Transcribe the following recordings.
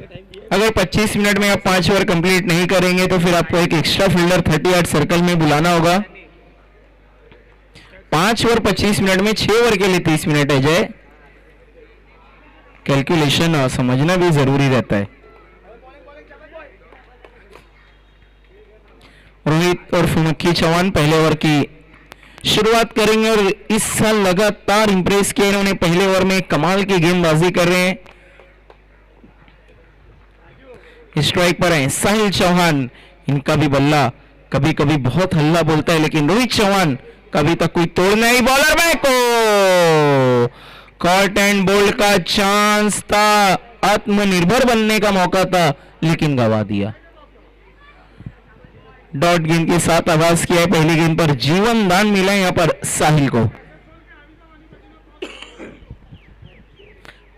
अगर 25 मिनट में आप 5 ओवर कंप्लीट नहीं करेंगे तो फिर आपको एक एक्स्ट्रा फील्डर 38 सर्कल में बुलाना होगा। 5 ओवर 25 मिनट में 6 ओवर के लिए 30 मिनट है जय। कैलकुलेशन समझना भी जरूरी रहता है। रोहित और फुमक्की चौहान पहले ओवर की शुरुआत करेंगे और इस साल लगातार इंप्रेस किया इन्होंने। पहले ओवर में कमाल की गेंदबाजी कर रहे हैं। स्ट्राइक पर है साहिल चौहान। इनका भी बल्ला कभी कभी बहुत हल्ला बोलता है, लेकिन रोहित चौहान कभी तक कोई तोड़ नहीं। बॉलर बैक को कॉट एंड बोल्ड का चांस था, आत्मनिर्भर बनने का मौका था, लेकिन गवा दिया। डॉट गेंद के साथ आगाज किया है। पहली गेंद पर जीवन दान मिला यहां पर साहिल को।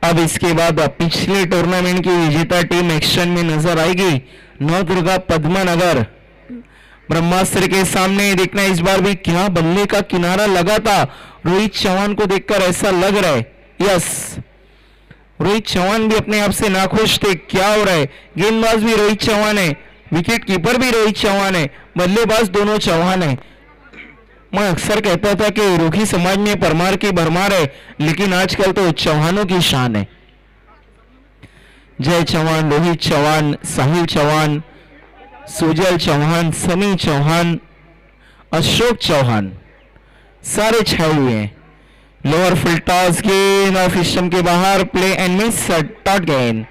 अब इसके बाद पिछले टूर्नामेंट की विजेता टीम एक्शन में नजर आएगी। नवदुर्गा पद्मानगर ब्रह्मास्त्र के सामने देखना इस बार भी क्या बल्ले का किनारा लगा था। रोहित चौहान को देखकर ऐसा लग रहा है यस रोहित चौहान भी अपने आप से नाखुश थे। क्या हो रहा है? गेंदबाज भी रोहित चौहान है, विकेट कीपर भी रोहित चौहान है, बल्लेबाज दोनों चौहान है। मैं अक्सर कहता था कि रोही समाज में परमार की भरमार है, लेकिन आजकल तो चौहानों की शान है। जय चौहान, रोहित चौहान, साहिल चौहान, सुजल चौहान, सनी चौहान, अशोक चौहान सारे छाए हुए हैं। लोअर फुल टॉस गेंद ऑफ स्टंप के बाहर, प्ले एंड मिस डॉट गेंद।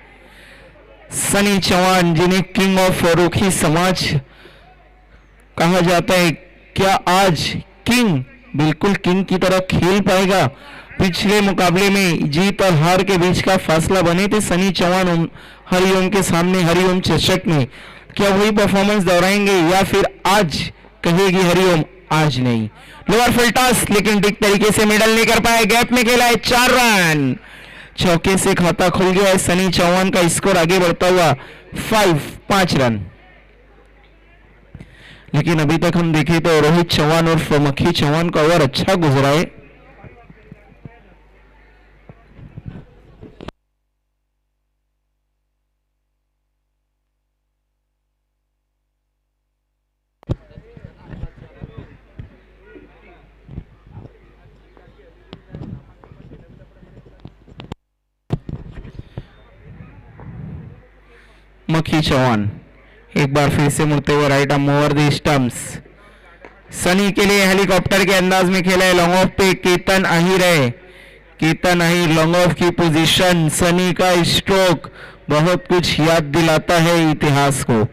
सनी चौहान जिन्हें किंग ऑफ रोही समाज कहा जाता है, क्या आज किंग बिल्कुल किंग की तरह खेल पाएगा? पिछले मुकाबले में जीत और हार के बीच का फासला बने थे सनी चौहान हरिओम के सामने, हरिओम चषक में। क्या वही परफॉर्मेंस दोहराएंगे या फिर आज कहेगी हरिओम आज नहीं? लोअर फुल टॉस, लेकिन ठीक तरीके से मिडल नहीं कर पाए। गैप में खेला है 4 रन। चौके से खाता खुल गया है। सनी चौहान का स्कोर आगे बढ़ता हुआ 5 रन। लेकिन अभी तक हम देखें तो रोहित चौहान और फुमक्की चौहान का ओवर अच्छा गुजरा है। मक्खी चौहान एक बार फिर से मुड़ते हुए right arm over the stumps. Sunny के लिए हेलीकॉप्टर के अंदाज में खेला है। लॉन्ग ऑफ पे केतन आहिर है। केतन आहिर लॉन्ग ऑफ की पोजीशन, सनी का स्ट्रोक बहुत कुछ याद दिलाता है इतिहास को।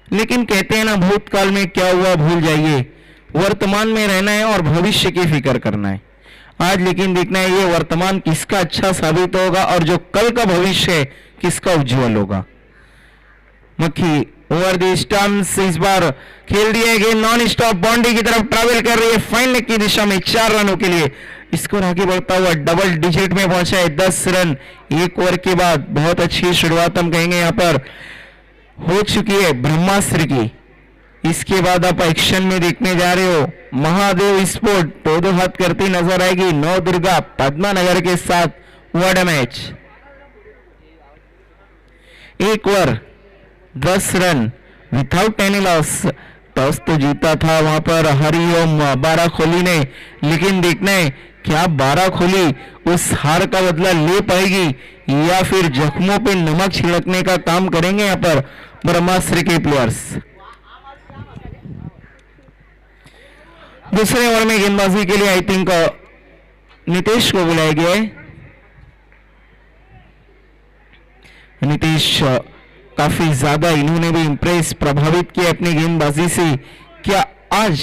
लेकिन कहते हैं ना, भूतकाल में क्या हुआ भूल जाइए, वर्तमान में रहना है और भविष्य की फिक्र करना है। आज लेकिन देखना है ये वर्तमान किसका अच्छा साबित होगा और जो कल का भविष्य है किसका उज्जवल होगा। मक्खी ओवर द स्टंप्स इस बार खेल दिया गेंद नॉन स्टॉप बाउंड्री की तरफ ट्रैवल कर रही है। फाइनल की दिशा में 4 रनों के लिए स्कोर आगे बढ़ता हुआ डबल डिजिट में पहुंचा है। 10 रन एक ओवर के बाद। बहुत अच्छी शुरुआत हम कहेंगे यहां पर हो चुकी है ब्रह्मास्त्र की। इसके बाद आप एक्शन में देखने जा रहे हो महादेव स्पोर्ट दो हाथ करती नजर आएगी नवदुर्गा पद्मानगर के साथ वर्ड मैच। एक over 10 run without any loss. Toss तो जीता था वहां पर हरिओम बाराखोली ने, लेकिन देखना है क्या बाराखोली उस हार का बदला ले पाएगी या फिर जख्मों पे नमक छिड़कने का काम करेंगे यहां पर ब्रह्मास्त्र के प्लेयर्स। दूसरे ओवर में गेंदबाजी के लिए आई थिंक नीतीश को बुलाया गया है। नीतीश काफी ज्यादा इन्होंने भी इंप्रेस प्रभावित किया अपनी गेंदबाजी से। क्या आज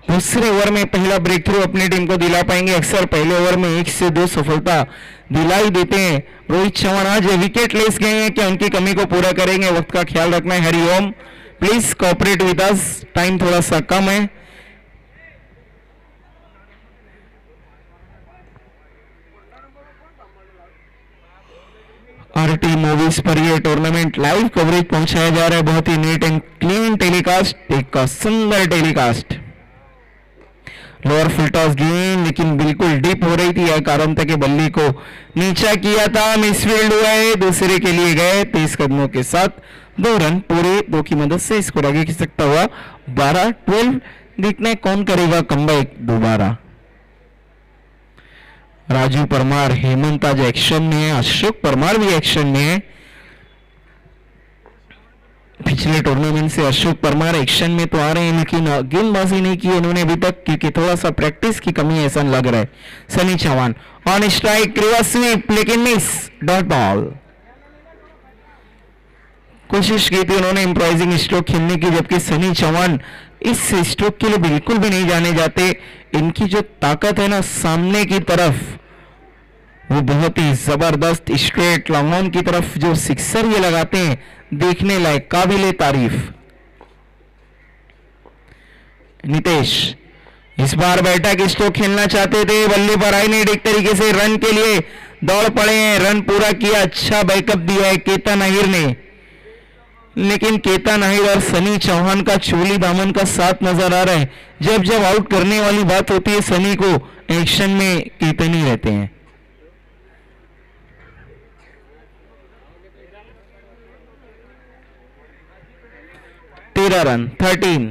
दूसरे ओवर में पहला ब्रेक थ्रू अपनी टीम को दिला पाएंगे? अक्सर पहले ओवर में 1 से 2 सफलता दिलाई देते हैं। रोहित चौहान आज विकेट लेस गए हैं, क्या उनकी कमी को पूरा करेंगे? वक्त का ख्याल रखना है। Hariom please cooperate with us, time थोड़ा सा कम है। आरटी मूवीज पर यह टूर्नामेंट लाइव कवरेज पहुंचाया जा रहा है। बहुत ही नीट एंड क्लीन टेलीकास्ट, एक सुंदर टेलीकास्ट। लोअर फुल टॉस गेंद लेकिन बिल्कुल डीप हो रही थी, यह कारण था कि बल्ले को नीचा किया था, मिसफील्ड हुआ है, दूसरे के लिए गए 23 कदमों के साथ 2 रन पूरे 2 की मदद से स्कोर आगे खिंच सकता हुआ 12-12। देखना है कौन करेगा कमबैक दोबारा। राजू परमार, हेमंत आज एक्शन में है, अशोक परमार भी एक्शन में है। पिछले टूर्नामेंट से अशोक परमार एक्शन में तो आ रहे हैं लेकिन गेंदबाजी नहीं की उन्होंने अभी तक, क्योंकि थोड़ा सा प्रैक्टिस की कमी ऐसा लग रहा है। Sunny Chauhan on strike, reverse sweep लेकिन मिस, डॉट बॉल। कोशिश की थी उन्होंने इम्प्रोवाइजिंग स्ट्रोक खेलने की, जबकि सनी चौहान इस स्ट्रोक के लिए बिल्कुल भी नहीं जाने जाते। इनकी जो ताकत है ना सामने की तरफ, वो बहुत ही जबरदस्त स्ट्रेट लॉन्ग ऑन की तरफ जो सिक्सर ये लगाते हैं, देखने लायक, काबिले तारीफ। नितेश इस बार बैठक स्ट्रोक खेलना चाहते थे, बल्ले पर आई नहीं, एक तरीके से रन के लिए दौड़ पड़े हैं, रन पूरा किया, अच्छा बैकअप दिया है केतन अहिर ने, लेकिन केतन अहिर और सनी चौहान का चोली दामन का साथ नजर आ रहा है। जब जब आउट करने वाली बात होती है सनी को, एक्शन में केतन ही रहते हैं। रन 13।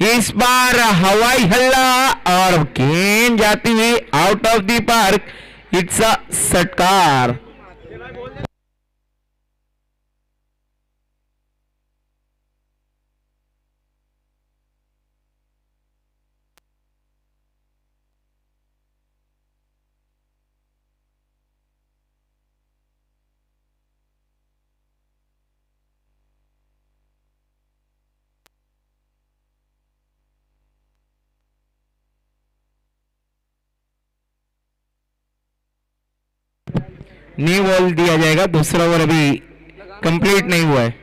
इस बार हवाई हल्ला और गेंद जाती हुई out of the park, it's a षटकार। न्यू बॉल दिया जाएगा, दूसरा ओवर अभी कंप्लीट नहीं हुआ है।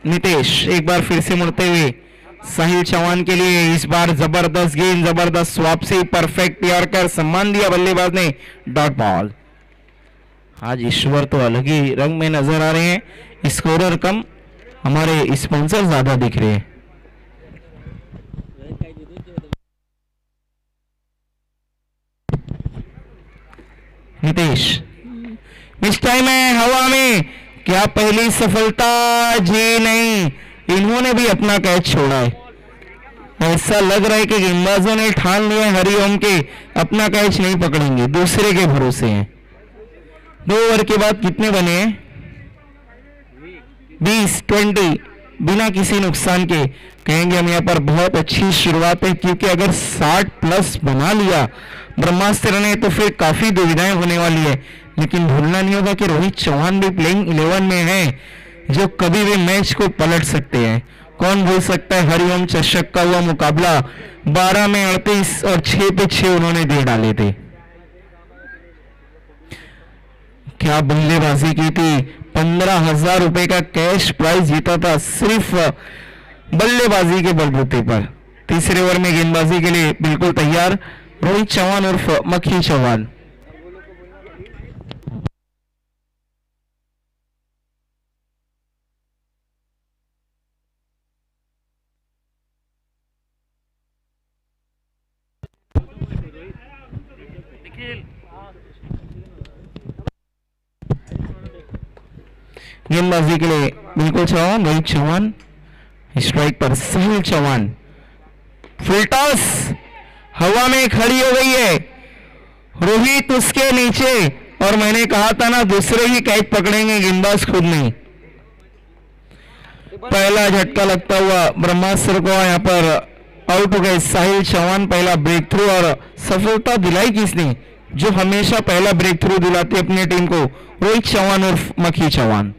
नितेश एक बार फिर से मुड़ते हुए साहिल चौहान के लिए, इस बार जबरदस्त गेंद, जबरदस्त वापसी, परफेक्ट यॉर्कर, सम्मान दिया बल्लेबाज ने, डॉट बॉल। आज ईश्वर तो अलग ही रंग में नजर आ रहे हैं, स्कोरर कम, हमारे स्पॉन्सर ज्यादा दिख रहे हैं। नितेश मिस टाइम है हवा में, क्या पहली सफलता? जी नहीं, इन्होंने भी अपना कैच छोड़ा है। ऐसा लग रहा है कि गेंदबाजों ने ठान लिया है हरिओम के अपना कैच नहीं पकड़ेंगे, दूसरे के भरोसे हैं। 2 ओवर के बाद कितने बने हैं? 20 बिना किसी नुकसान के। कहेंगे हम यहाँ पर बहुत अच्छी शुरुआत है, क्योंकि अगर 60 प्लस बना लिया ब्रह्मास्त्र ने तो फिर काफी दुविधाएं होने वाली है। लेकिन भूलना नहीं होगा कि रोहित चौहान भी प्लेइंग 11 में है, जो कभी भी मैच को पलट सकते हैं। कौन भूल सकता है हरिओम चषक का हुआ मुकाबला, 12 में 38 और 6 पे 6 उन्होंने दे डाले थे। क्या बल्लेबाजी की थी, 15,000 रुपए का कैश प्राइज जीता था सिर्फ बल्लेबाजी के बलबूते पर। तीसरे ओवर में गेंदबाजी के लिए बिल्कुल तैयार रोहित चौहान उर्फ मक्खी चौहान। गेंदबाजी के लिए बिल्कुल चौहान, रोहित चौहान, स्ट्राइक पर साहिल चौहान, फुल टॉस हवा में खड़ी हो गई है, रोहित उसके नीचे, और मैंने कहा था ना दूसरे ही कैच पकड़ेंगे गेंदबाज खुद नहीं। पहला झटका लगता हुआ ब्रह्मास्त्र को यहाँ पर आउट हो गए साहिल चौहान। पहला ब्रेक थ्रू और सफलता दिलाई किसने? जो हमेशा पहला ब्रेक थ्रू दिलाते अपनी टीम को, रोहित चौहान उर्फ मक्खी चौहान।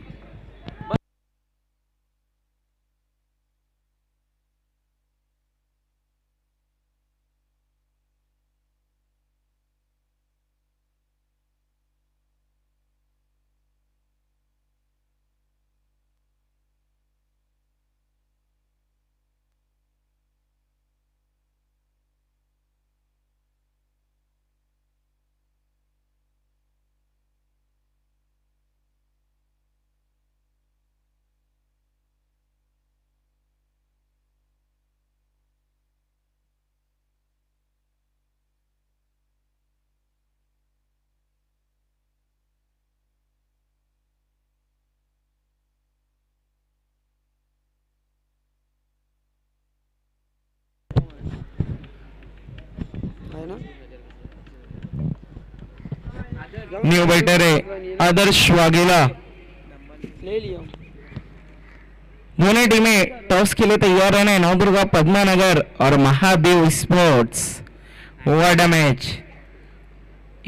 न्यू बैटर है आदर्श वाघेला। ले लिया दोनों टीमें टॉस के लिए तैयार रहना है। नवदुर्गा पद्मानगर और Mahadev sports. What a match.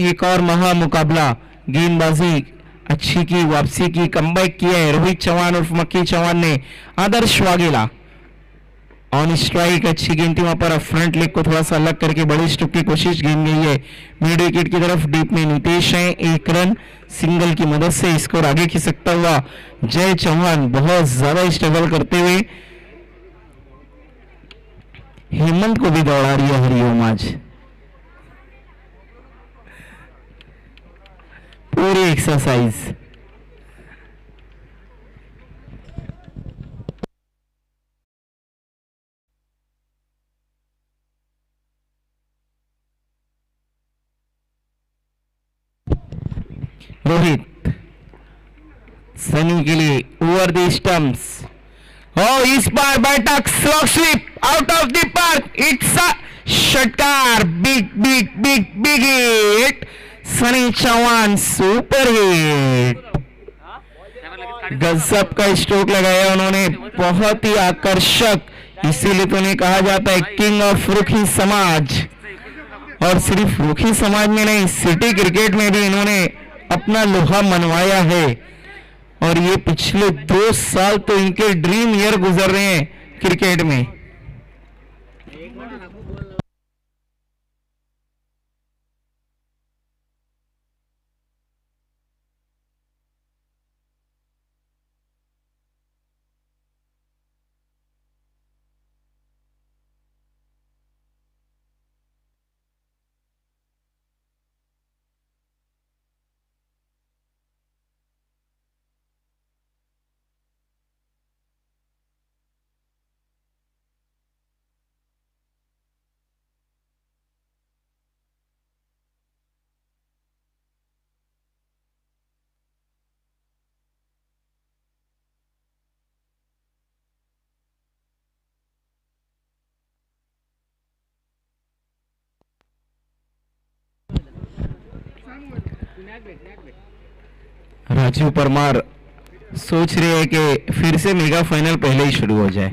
एक और महा मुकाबला। गेंदबाजी अच्छी की, वापसी की, कमबैक किया है रोहित चौहान उर्फ मक्की चौहान ने। आदर्श वाघेला ऑन स्ट्राइक, अच्छी गेंद थी वहां पर। फ्रंट लेग को थोड़ा सा अलग करके बड़ी स्ट्रोक की कोशिश गेंद गई है मिड विकेट की तरफ। डीप में नितेश है, एक रन सिंगल की मदद से स्कोर आगे खिसकता हुआ। जय चौहान बहुत ज्यादा स्ट्रगल करते हुए हेमंत को भी दौड़ा रही है हरिओम आज पूरी एक्सरसाइज। रोहित सनी के लिए ओवर द स्टंप्स। इस बार बैठक slog sweep out of the park. It's a षटकार। Big big big big hit. Sunny Chauhan super hit. गजब का स्ट्रोक लगाया उन्होंने, बहुत ही आकर्षक। इसीलिए तो उन्हें कहा जाता है किंग ऑफ रुखी समाज। और सिर्फ रुखी समाज में नहीं, सिटी क्रिकेट में भी इन्होंने अपना लोहा मनवाया है। और ये पिछले 2 साल तो इनके ड्रीम ईयर गुजर रहे हैं क्रिकेट में। राजू परमार सोच रहे हैं कि फिर से मेगा फाइनल पहले ही शुरू हो जाए।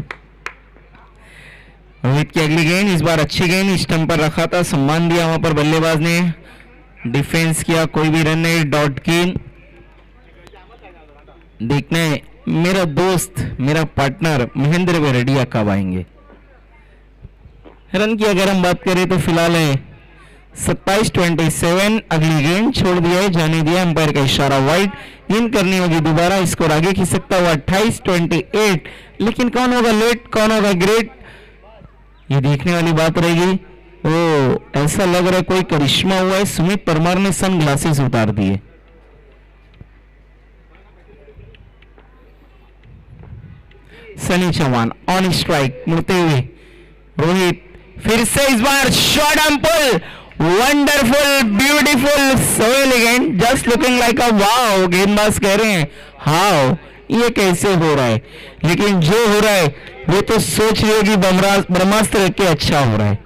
रोहित की अगली गेंद, इस बार अच्छी गेंद स्टंप पर रखा था, सम्मान दिया वहां पर बल्लेबाज ने। डिफेंस किया, कोई भी रन नहीं, डॉट गेंद। देखना है मेरा दोस्त, मेरा पार्टनर महेंद्र वेरेडिया कब आएंगे। रन की अगर हम बात करें तो फिलहाल है 27-27। अगली गेंद छोड़ दिया है, जाने दिया अंपायर का इशारा, वाइड। इन करनी होगी दोबारा, स्कोर आगे खिसकता हुआ 28-28। लेकिन कौन होगा लेट, कौन होगा ग्रेट, ये देखने वाली बात रहेगी। ओ ऐसा लग रहा है कोई करिश्मा हुआ है। सुमित परमार ने सन ग्लासेस उतार दिए। सनी चौहान ऑन स्ट्राइक, मुड़ते हुए रोहित फिर से इस बार shot and pull. Wonderful, beautiful, so elegant, just looking like a wow. गेंदबाज कह रहे हैं हाउ, ये कैसे हो रहा है। लेकिन जो हो रहा है वो तो सोच रही होगी ब्रह्मास्त्र के अच्छा हो रहा है।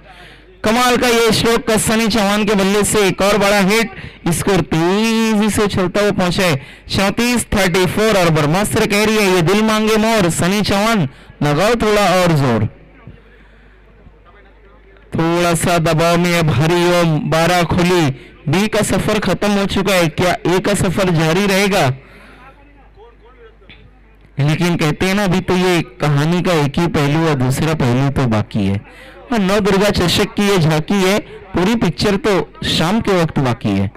कमाल का ये स्ट्रोक का सनी चौहान के बल्ले से एक और बड़ा हिट। स्कोर तेजी से चलता हुआ पहुंचा है 34-34। और ब्रह्मास्त्र कह रही है ये दिल मांगे मोर। सनी चौहान लगाओ थोड़ा और जोर। थोड़ा सा दबाव में अब हरिओम 12 खुली। बी का सफर खत्म हो चुका है, क्या ए का सफर जारी रहेगा। लेकिन कहते हैं ना अभी तो ये कहानी का एक ही पहलू है, दूसरा पहलू तो बाकी है। और नौ दुर्गा चषक की ये झांकी है, पूरी पिक्चर तो शाम के वक्त बाकी है।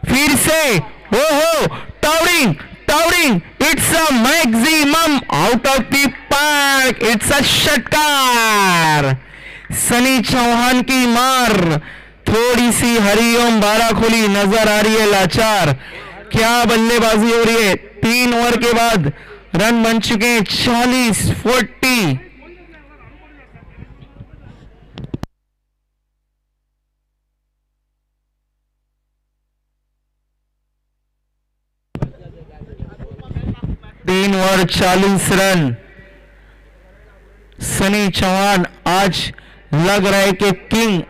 फिर से ओहो towering towering, it's a maximum out of the park. It's a षटकार। सनी चौहान की मार। थोड़ी सी हरिओम 12 खुली नजर आ रही है लाचार। क्या बल्लेबाजी हो रही है। 3 ओवर के बाद रन बन चुके हैं 40-40। तीन ओवर 40 रन। सनी चौहान आज लग रहा है कि किंग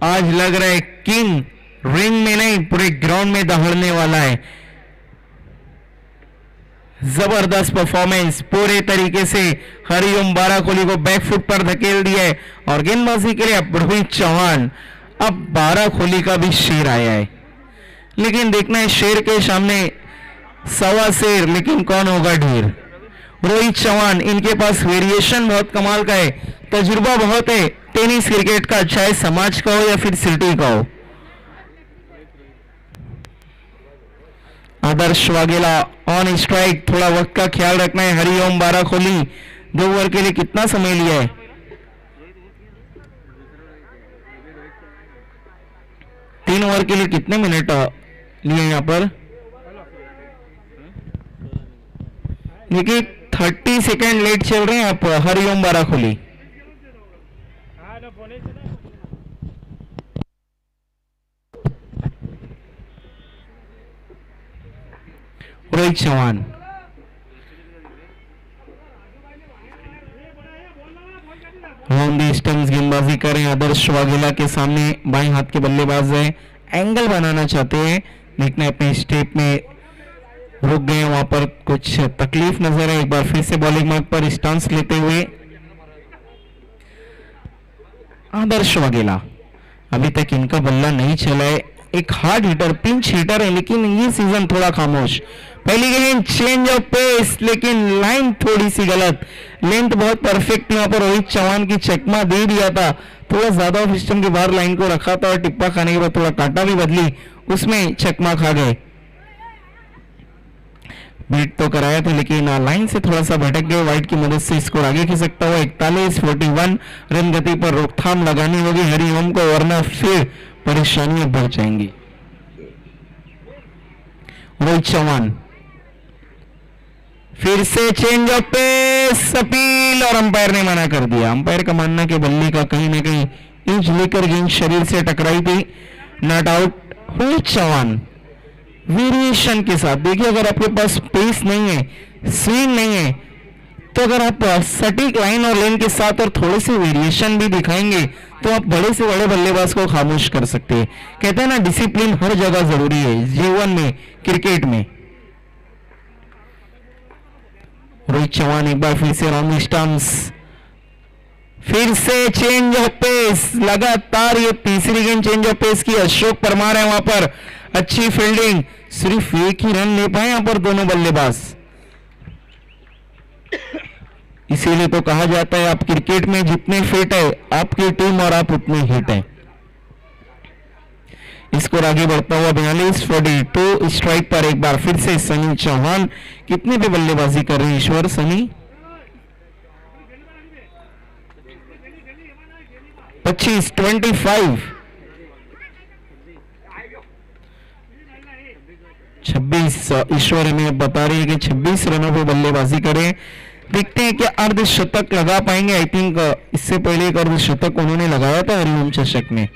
आज लग रहा है किंग रिंग में नहीं पूरे ग्राउंड में दहाड़ने वाला है। जबरदस्त परफॉर्मेंस पूरे तरीके से हरिओम बारा कोहली को बैकफुट पर धकेल दिया है और गेंदबाजी के लिए अब रोहित चौहान। अब बारा कोहली का भी शेर आया है, लेकिन देखना है शेर के सामने सवा शेर, लेकिन कौन होगा ढेर। रोहित चौहान, इनके पास वेरिएशन बहुत कमाल का है, तजुर्बा बहुत है टेनिस क्रिकेट का, चाहे समाज का हो या फिर सिटी का हो। आदर्श वाघेला ऑन स्ट्राइक, थोड़ा वक्त का ख्याल रखना है। हरिओम बारा कोहली 2 ओवर के लिए कितना समय लिया है? 3 ओवर के लिए कितने मिनट लिए यहाँ पर? देखिए 30 सेकेंड लेट चल रहे हैं आप हरिओम बारा Kohli. Rohit Chauhan on the stumps गेंदबाजी करें। आदर्श वाघेला के सामने बाएं हाथ के बल्लेबाज है, एंगल बनाना चाहते हैं, देखना है अपने स्टेप में रुक गए, वहां पर कुछ तकलीफ नजर है। एक बार फिर से बॉलिंग मार्क पर स्टांस लेते हुए आदर्श वाघेला। अभी तक इनका बल्ला नहीं चला है, एक हार्ड हिटर पिंच हिटर है, लेकिन ये सीजन थोड़ा खामोश। पहली गेंद चेंज ऑफ पेस, लेकिन लाइन थोड़ी सी गलत, लेंथ बहुत परफेक्ट यहाँ पर रोहित चौहान की चकमा दे दिया था, थोड़ा ज्यादा ऑफ स्टंप के बाहर लाइन को रखा था और टिप्पा खाने के बाद थोड़ा काटा भी बदली, उसमें चकमा खा गए। बीट तो कराया था लेकिन लाइन से थोड़ा सा भटक गए, वाइट की मदद से स्कोर आगे खिसकता हुआ 41-41 रन गति पर रोकथाम लगानी होगी हरिओम को, वरना फिर परेशानियां बढ़ जाएंगी। रोहित चौहान फिर से चेंज ऑफ पेस, अपील, और अंपायर ने मना कर दिया। अंपायर का मानना कि बल्ले का कहीं ना कहीं इंच लेकर गेंद शरीर से टकराई थी, not out. Rohit Chauhan variation के साथ, देखिए अगर आपके पास पेस नहीं है, स्विंग नहीं है, तो अगर आप सटीक लाइन और लेन के साथ और थोड़े से वेरिएशन भी दिखाएंगे तो आप बड़े से बड़े बल्लेबाज को खामोश कर सकते हैं। कहते हैं ना डिसिप्लिन हर जगह जरूरी है, जीवन में, क्रिकेट में। रोहित चौहान एक बार फिर से राउंड स्टंप्स, फिर से चेंज ऑफ पेस, लगातार ये तीसरी गेंद चेंज ऑफ पेस की। अशोक परमार है वहां पर, अच्छी फील्डिंग, सिर्फ एक ही रन ले पाए यहां पर दोनों बल्लेबाज। इसीलिए तो कहा जाता है आप क्रिकेट में जितने फिट है आपकी टीम और आप उतने हिट है। स्कोर आगे बढ़ता हुआ 42-42, स्ट्राइक पर एक बार फिर से सनी चौहान। कितने पे बल्लेबाजी कर रहे हैं ईश्वर? सनी 25 26 ईश्वर हमें बता रही है कि 26 रनों पे बल्लेबाजी करें। देखते हैं कि अर्धशतक लगा पाएंगे। आई थिंक इससे पहले एक अर्धशतक उन्होंने लगाया था हरिओम चषक में।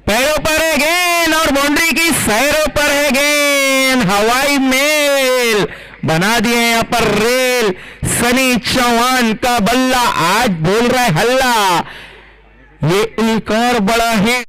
पैरों पर है गेंद और बाउंड्री की सैरों पर है गेंद, हवाई मेल बना दिए यहां पर रेल। सनी चौहान का बल्ला आज बोल रहा है हल्ला, ये एक और बड़ा है।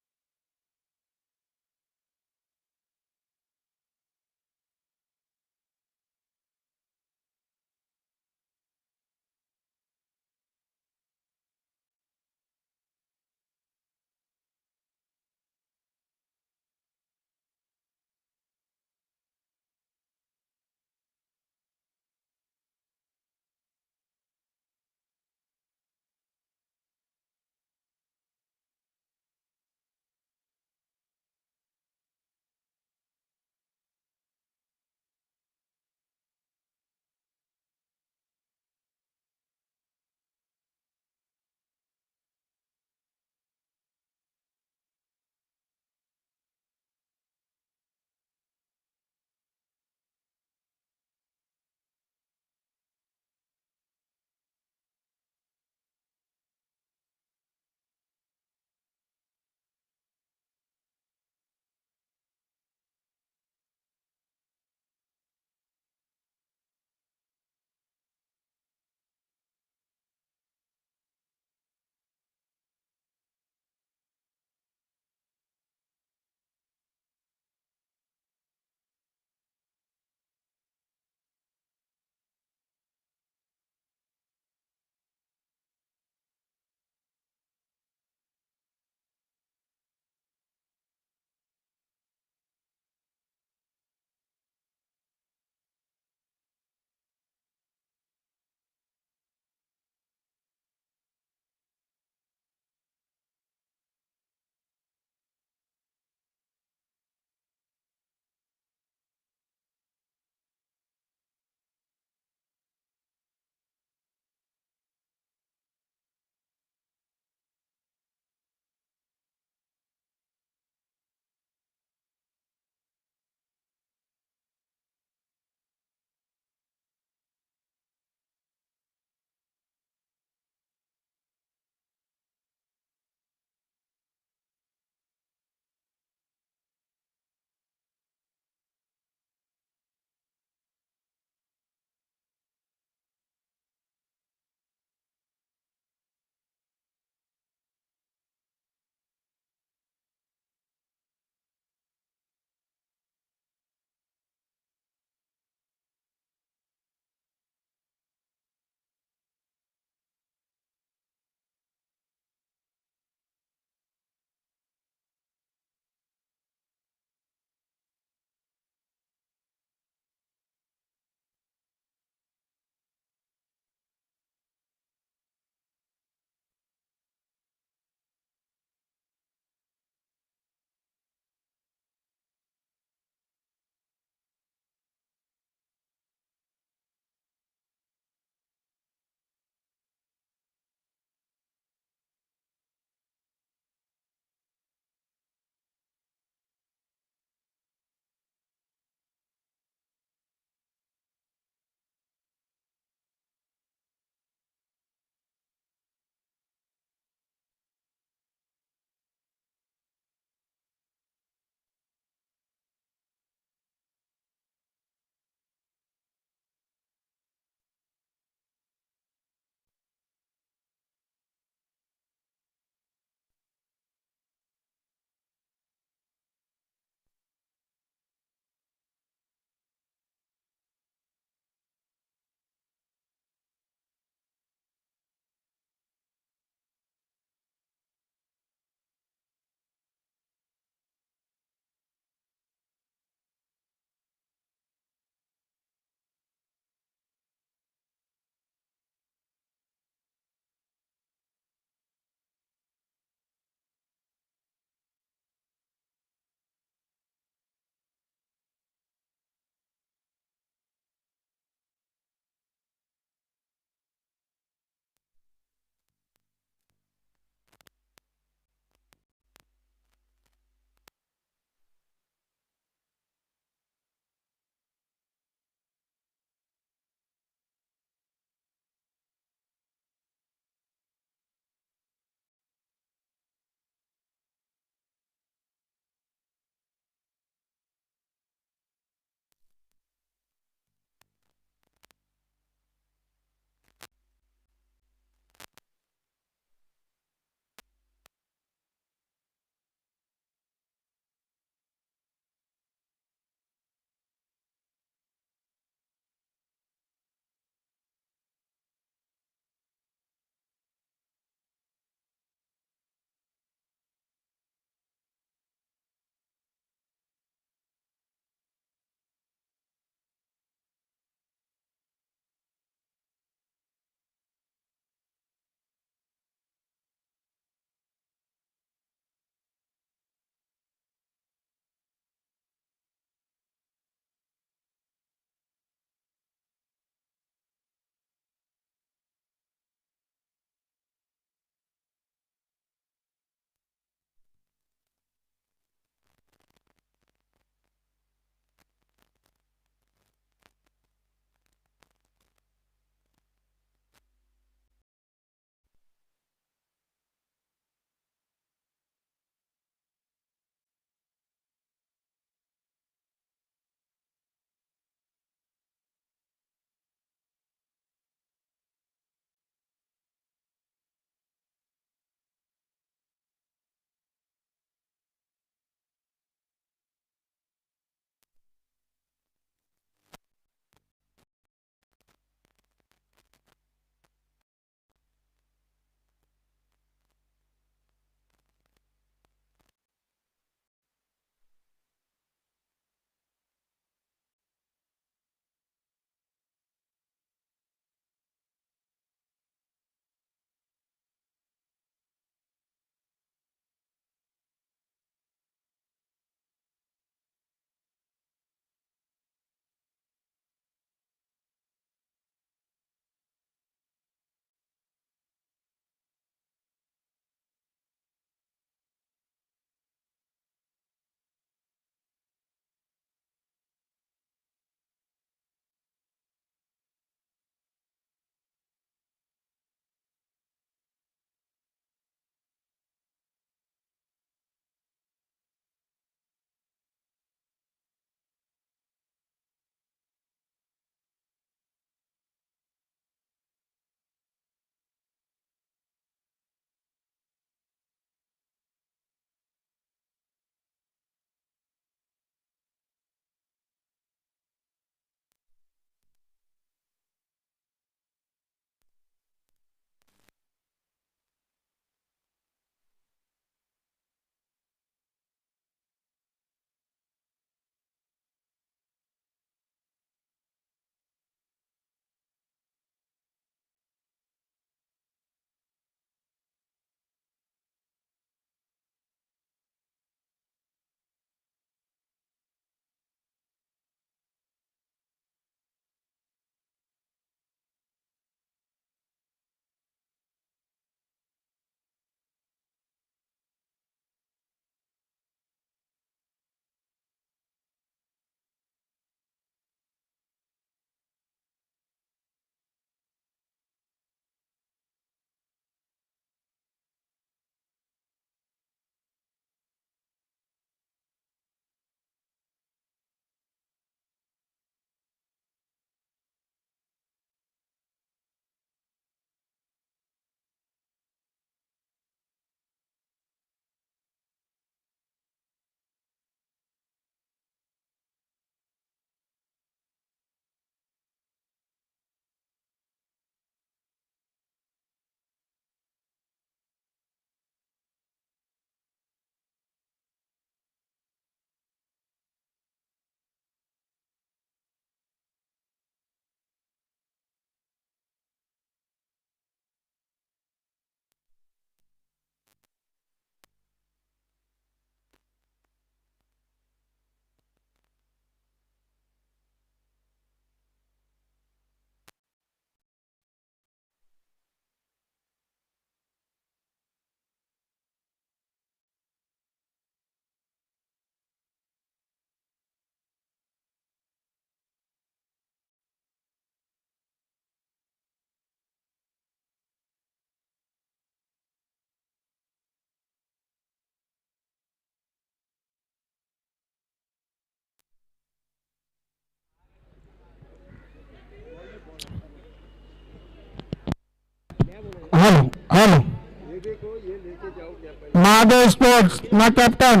મહાદેવ સ્પોર્ટ્સ ના કેપ્ટન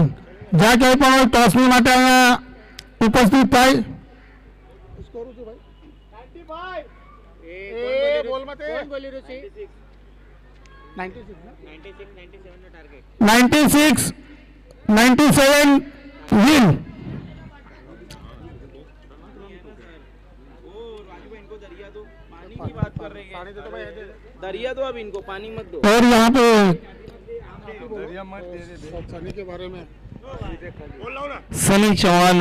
જ્યાં ક્યાંય પણ હોય ટોસની માટે અહીંયા ઉપસ્થિત થાય. Ninety six 97 win. दरिया दो अब इनको, पानी मत दो. और यहाँ पे सनी चौहान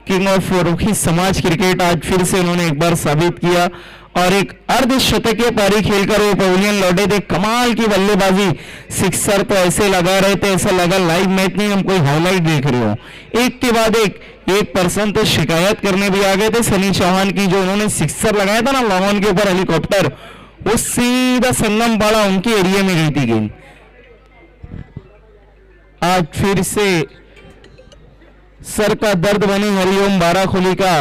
किंग ऑफ रुखी समाज क्रिकेट आज फिर से उन्होंने एक बार साबित किया और एक अर्धशतकीय पारी खेलकर वो पवेलियन लौटे थे. कमाल की बल्लेबाजी, सिक्सर तो ऐसे लगा रहे थे, ऐसा लगा लाइव मैच नहीं हम कोई हाईलाइट देख रहे हो. एक के बाद एक पर्सन तो शिकायत करने भी आ गए थे सनी चौहान की. जो उन्होंने सिक्सर लगाया था ना लॉन के ऊपर हेलीकॉप्टर, वो सीधा संगम पाड़ा उनके एरिया में गई थी गेंद. आज फिर से सर का दर्द बनी हरिओम बाराखोली का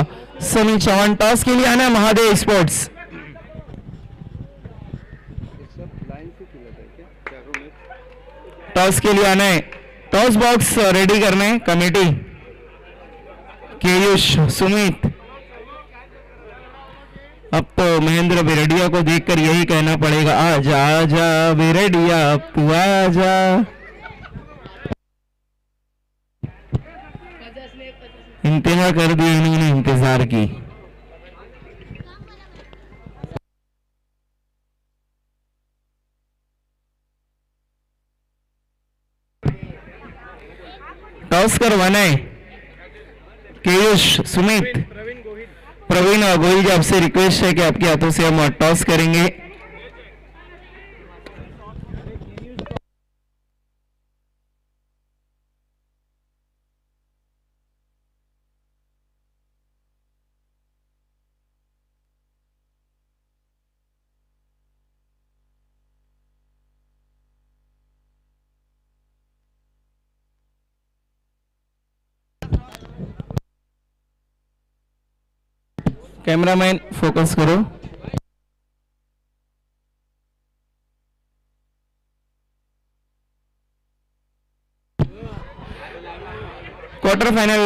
सनी चौहान. टॉस के लिए आना है महादेव स्पोर्ट्स. टॉस के लिए आना है, टॉस बॉक्स रेडी करने कमेटी. केयुष, सुमित. अब तो महेंद्र बिरडिया को देखकर यही कहना पड़ेगा, आजा आजा बिरडिया तू आजा. इंतहा कर दी इन्होंने इंतजार की. टॉस करवाना है केयुष, सुमित, प्रवीण और गोहिल जी. आपसे रिक्वेस्ट है कि आपके हाथों से हम टॉस करेंगे. कैमरामैन फोकस करो. क्वार्टर फाइनल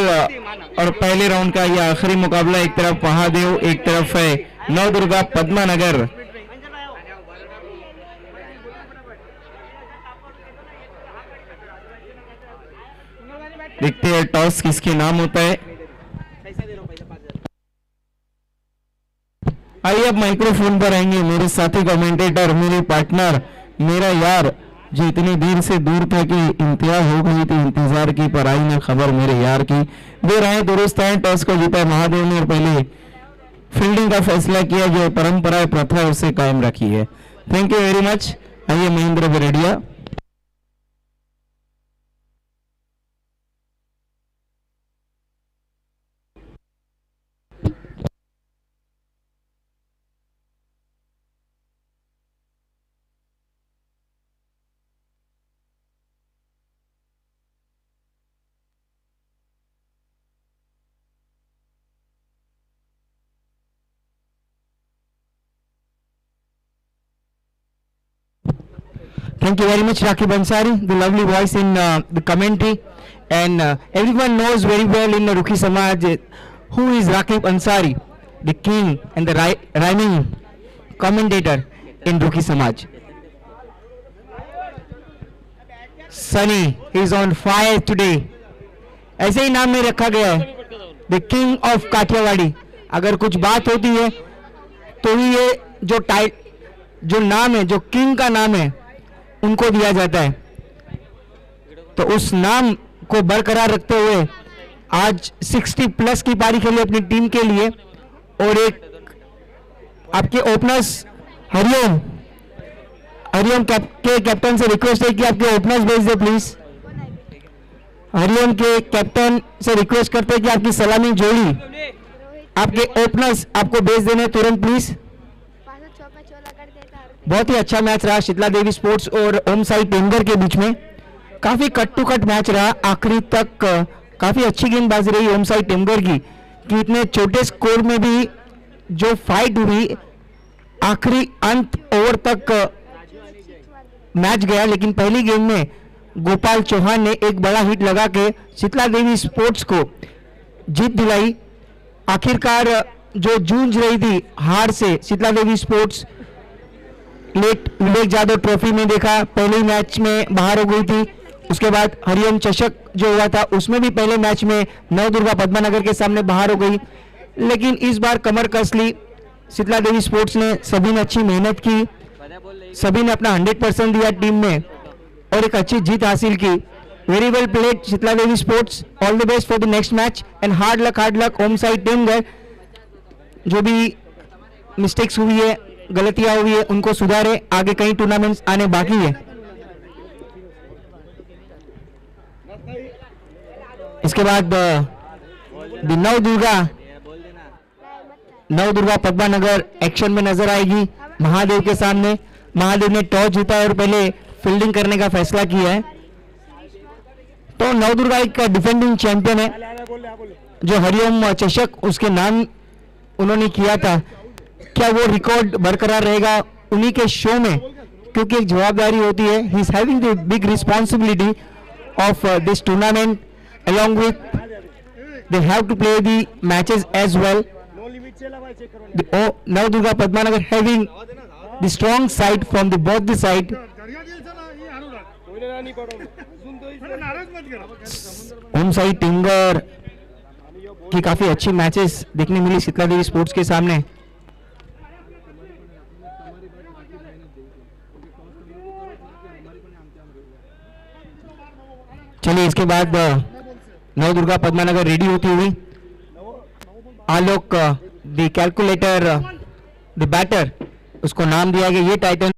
और पहले राउंड का यह आखिरी मुकाबला. एक तरफ महादेव, एक तरफ है नवदुर्गा पद्मानगर. देखते हैं टॉस किसके नाम होता है. आइए अब माइक्रोफोन पर आएंगे मेरे साथी कमेंटेटर, मेरे पार्टनर, मेरा यार जो इतनी देर से दूर था कि इंतहा हो गई थी इंतजार की, पर आई ना खबर मेरे यार की. देर आए दुरुस्त आए. टॉस को जीता महादेव ने और पहले फील्डिंग का फैसला किया. जो परंपरा प्रथा है उसे कायम रखी है. Thank you very much. आइए Mahendra बिरडिया. Thank you very much, Rakib Ansari, the lovely voice in the commentary. And everyone knows very well in the Rukhi Samaj who is Rakib Ansari, the king and the rhyming commentator in Rukhi Samaj. Sunny is on fire today. ऐसे ही नाम में रखा गया है, the king of Kathiawadi. अगर कुछ बात होती है तो ही ये जो नाम है, जो किंग का नाम है, उनको दिया जाता है. तो उस नाम को बरकरार रखते हुए आज 60 प्लस की पारी खेली अपनी टीम के लिए. और एक आपके ओपनर्स हरिओम के कैप्टन से रिक्वेस्ट है कि आपके ओपनर्स भेज दे प्लीज. हरिओम के कैप्टन से रिक्वेस्ट करते हैं कि आपकी सलामी जोड़ी आपके ओपनर्स आपको भेज देने तुरंत प्लीज. बहुत ही अच्छा मैच रहा शीतला देवी स्पोर्ट्स और ओम साई टेंगर के बीच में. काफी कट टू कट मैच रहा. आखिरी तक काफी अच्छी गेंदबाजी रही ओम साई टेंगर की कि इतने छोटे स्कोर में भी जो फाइट हुई आखिरी अंत ओवर तक मैच गया, लेकिन पहली गेम में गोपाल चौहान ने एक बड़ा हिट लगा के शीतला देवी स्पोर्ट्स को जीत दिलाई। आखिरकार जो जूझ रही थी हार से, शीतला देवी स्पोर्ट्स लेट विवेक जाधव ट्रॉफी में देखा पहले ही मैच में बाहर हो गई थी। उसके बाद हरिओम चषक जो हुआ था उसमें भी पहले मैच में नवदुर्गा पद्मानगर के सामने बाहर हो गई, लेकिन इस बार कमर कस ली शीतला देवी स्पोर्ट्स ने। सभी ने अच्छी मेहनत की, सभी ने अपना 100% दिया टीम में और एक अच्छी जीत हासिल की। Very well played Sheetla Devi sports, all the best for the next match and hard luck home side team गए। जो भी मिस्टेक्स हुई है, गलतियां हुई है, उनको सुधारे, आगे कई टूर्नामेंट्स आने बाकी है। इसके बाद नवदुर्गा पद्मानगर एक्शन में नजर आएगी महादेव के सामने। महादेव ने टॉस जीता है और पहले फील्डिंग करने का फैसला किया है। तो नवदुर्गा एक डिफेंडिंग चैंपियन है, जो हरिओम चषक उसके नाम उन्होंने किया था। क्या वो रिकॉर्ड बरकरार रहेगा उन्हीं के शो में, क्योंकि एक जवाबदारी होती है। He is having the big responsibility of this tournament, along with they have to play the matches as well. Navdurga Padmanagar having the strong side from the both the side. Home side टिंगर की काफी अच्छी matches देखने मिली Sheetla Devi sports के सामने। चलिए इसके बाद नवदुर्गा पद्मानगर रेडी होती हुई आलोक द कैलकुलेटर द बैटर, उसको नाम दिया गया ये टाइटन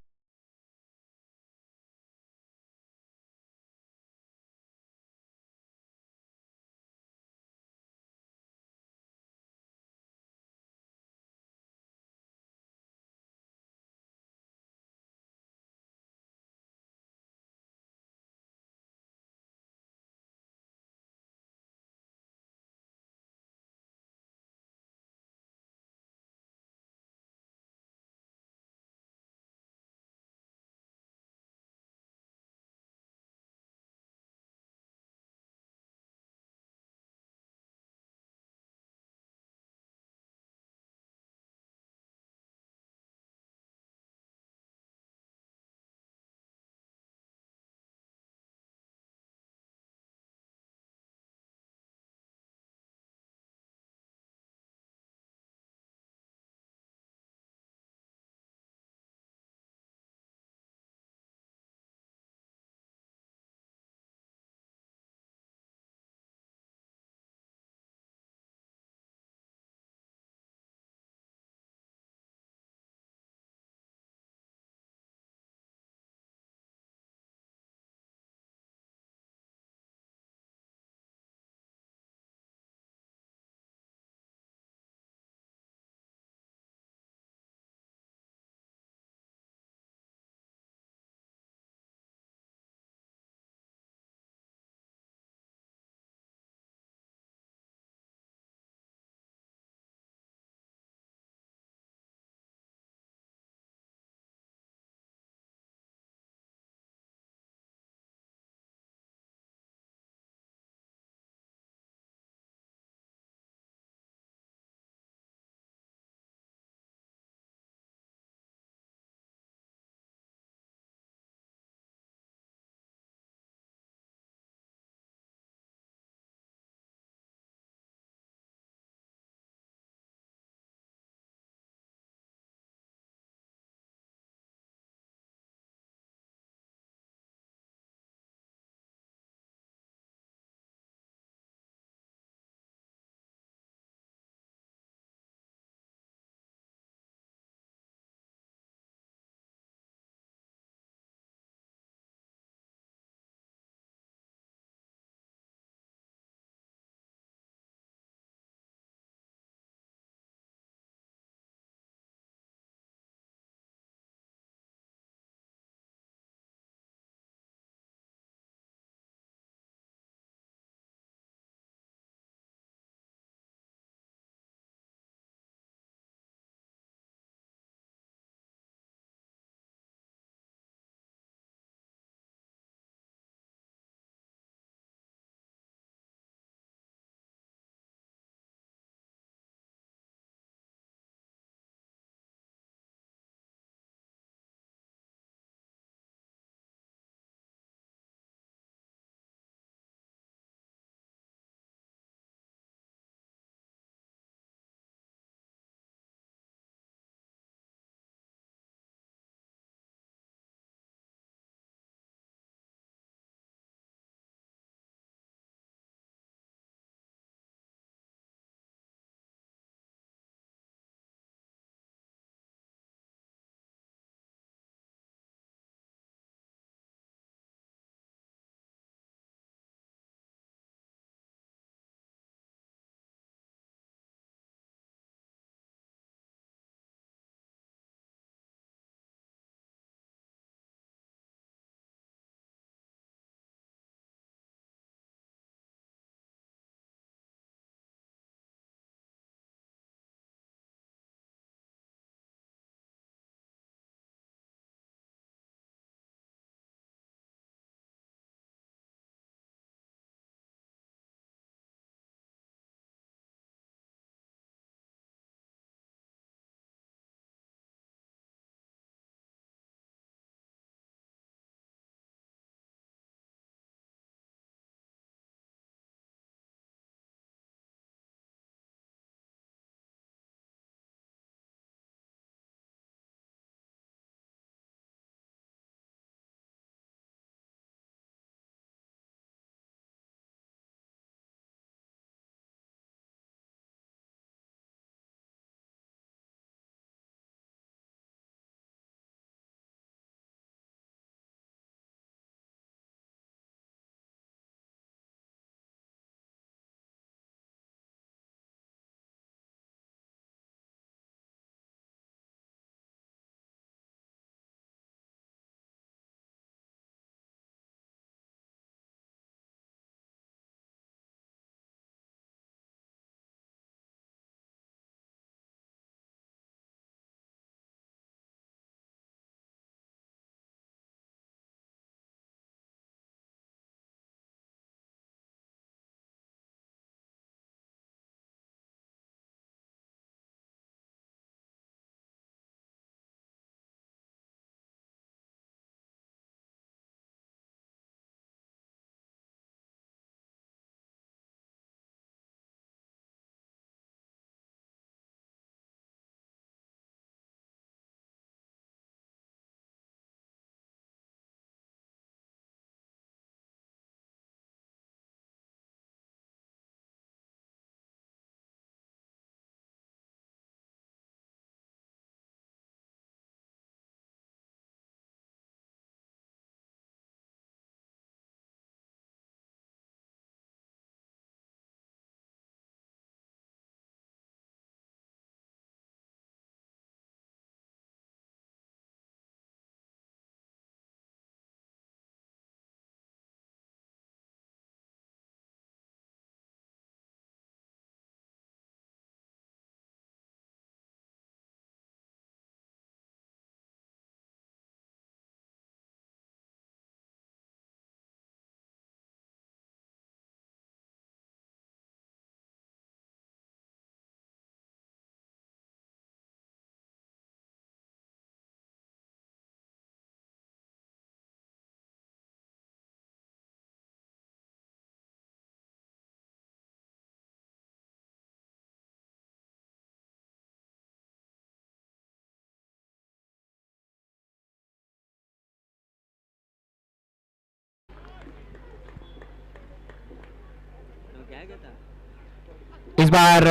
इस बार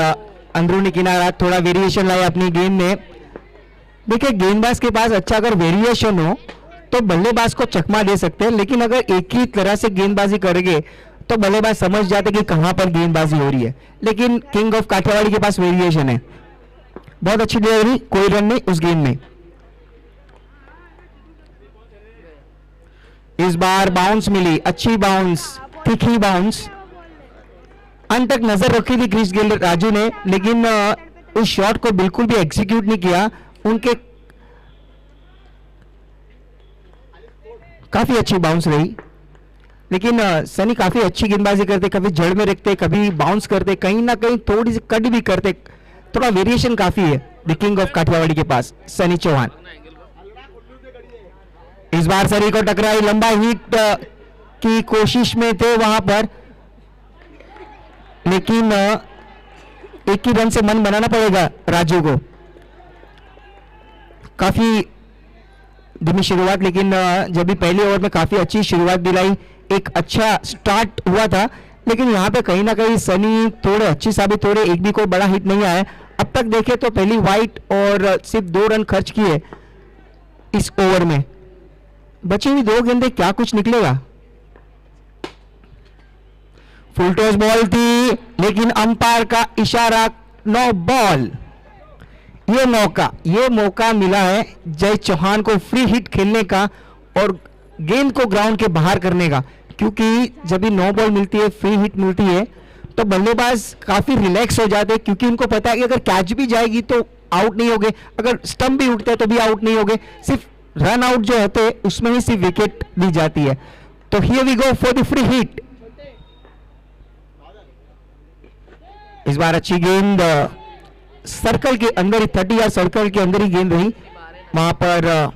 अंदरूनी किनारा थोड़ा वेरिएशन लाए अपनी गेंद में। देखिए गेंदबाज के पास अच्छा अगर वेरिएशन हो तो बल्लेबाज को चकमा दे सकते हैं, लेकिन अगर एक ही तरह से गेंदबाजी करेंगे तो बल्लेबाज समझ जाते कि कहां पर गेंदबाजी हो रही है। लेकिन किंग ऑफ काठियावाड़ी के पास वेरिएशन है। बहुत अच्छी डिलीवरी, कोई रन नहीं उस गेंद में। इस बार बाउंस मिली, अच्छी बाउंस, तीखी बाउंस। अंत तक नजर रखी थी क्रिस गेल राजू ने, लेकिन उस शॉट को बिल्कुल भी एग्जीक्यूट नहीं किया। उनके काफी अच्छी बाउंस रही, लेकिन सनी काफी अच्छी गेंदबाजी करते, कभी जड़ में रखते, कभी बाउंस करते, कहीं ना कहीं थोड़ी सी कट भी करते। थोड़ा वेरिएशन काफी है द किंग ऑफ काठियावाड़ी के पास, सनी चौहान। इस बार सनी को टकराई, लंबा हिट की कोशिश में थे वहां पर, लेकिन एक ही रन से मन बनाना पड़ेगा राजू को। काफी धीमी शुरुआत, लेकिन जब भी पहली ओवर में काफी अच्छी शुरुआत दिलाई, एक अच्छा स्टार्ट हुआ था, लेकिन यहाँ पे कहीं ना कहीं सनी थोड़े अच्छी साबित हो रहे, एक भी कोई बड़ा हिट नहीं आया। अब तक देखे तो पहली वाइट और सिर्फ 2 रन खर्च किए इस ओवर में। बची हुई 2 गेंदें, क्या कुछ निकलेगा। फुल टॉस बॉल थी, लेकिन अंपायर का इशारा, नो बॉल। ये मौका मिला है जय चौहान को फ्री हिट खेलने का और गेंद को ग्राउंड के बाहर करने का, क्योंकि जब भी नो बॉल मिलती है, फ्री हिट मिलती है, तो बल्लेबाज काफी रिलैक्स हो जाते हैं, क्योंकि उनको पता है कि अगर कैच भी जाएगी तो आउट नहीं होगे, अगर स्टंप भी उठते हैं तो भी आउट नहीं होगे, सिर्फ रन आउट जो होते हैं उसमें ही सिर्फ विकेट दी जाती है। तो here we go for the free hit. इस बार अच्छी गेंद सर्कल के अंदर ही, 30 यार्ड सर्कल के अंदर ही गेंद रही। वहां पर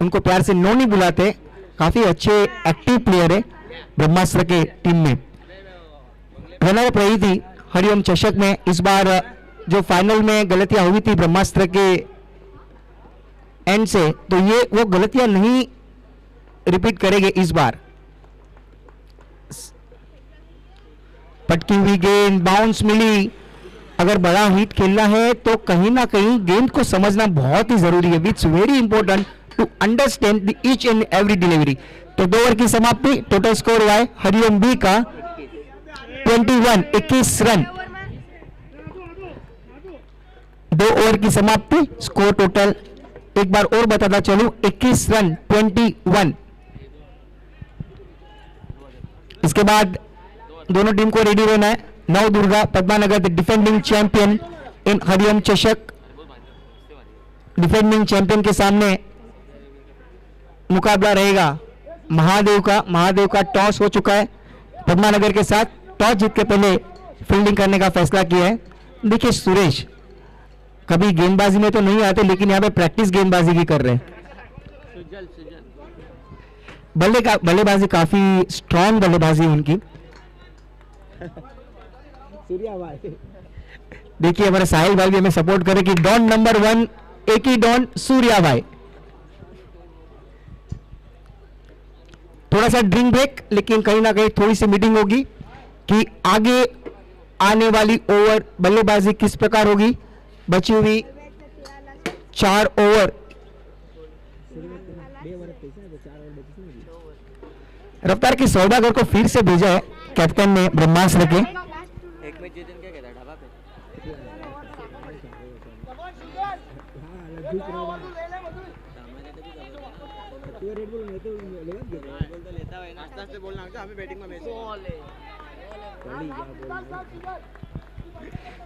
उनको प्यार से नोनी बुलाते, काफी अच्छे एक्टिव प्लेयर है ब्रह्मास्त्र के टीम में। रनअप रही थी हरिओम चषक में। इस बार जो फाइनल में गलतियां हुई थी ब्रह्मास्त्र के एंड से, तो ये वो गलतियां नहीं रिपीट करेंगे इस बार। पटकी हुई गेंद, बाउंस मिली। अगर बड़ा हिट खेलना है तो कहीं ना कहीं गेंद को समझना बहुत ही जरूरी है। It's very important to understand the each and every delivery. तो 2 ओवर की समाप्ति, टोटल स्कोर हुआ है हरिओम बी का 21 रन। 2 ओवर की समाप्ति, स्कोर टोटल एक बार और बताता चलूं, 21 रन 21। इसके बाद दोनों टीम को रेडी रहना है। नव Durga Padmanagar the defending champion in Hariom चषक, डिफेंडिंग चैंपियन के सामने मुकाबला रहेगा महादेव का। महादेव का टॉस हो चुका है पद्मानगर के साथ, टॉस जीत के पहले फील्डिंग करने का फैसला किया है। देखिए सुरेश कभी गेंदबाजी में तो नहीं आते, लेकिन यहाँ पे प्रैक्टिस गेंदबाजी भी कर रहे हैं। बल्लेबाजी काफी स्ट्रॉन्ग बल्लेबाजी उनकी। देखिए हमारे साहिल भाई भी हमें सपोर्ट करे कि डॉन नंबर 1 एक ही डॉन सूर्या भाई। थोड़ा सा ड्रिंक ब्रेक, लेकिन कहीं ना कहीं थोड़ी सी मीटिंग होगी कि आगे आने वाली ओवर बल्लेबाजी किस प्रकार होगी। बची हुई 4 ओवर। रफ्तार के सौदागर को फिर से भेजा है कैप्टन ने ब्रह्मास्त्र के।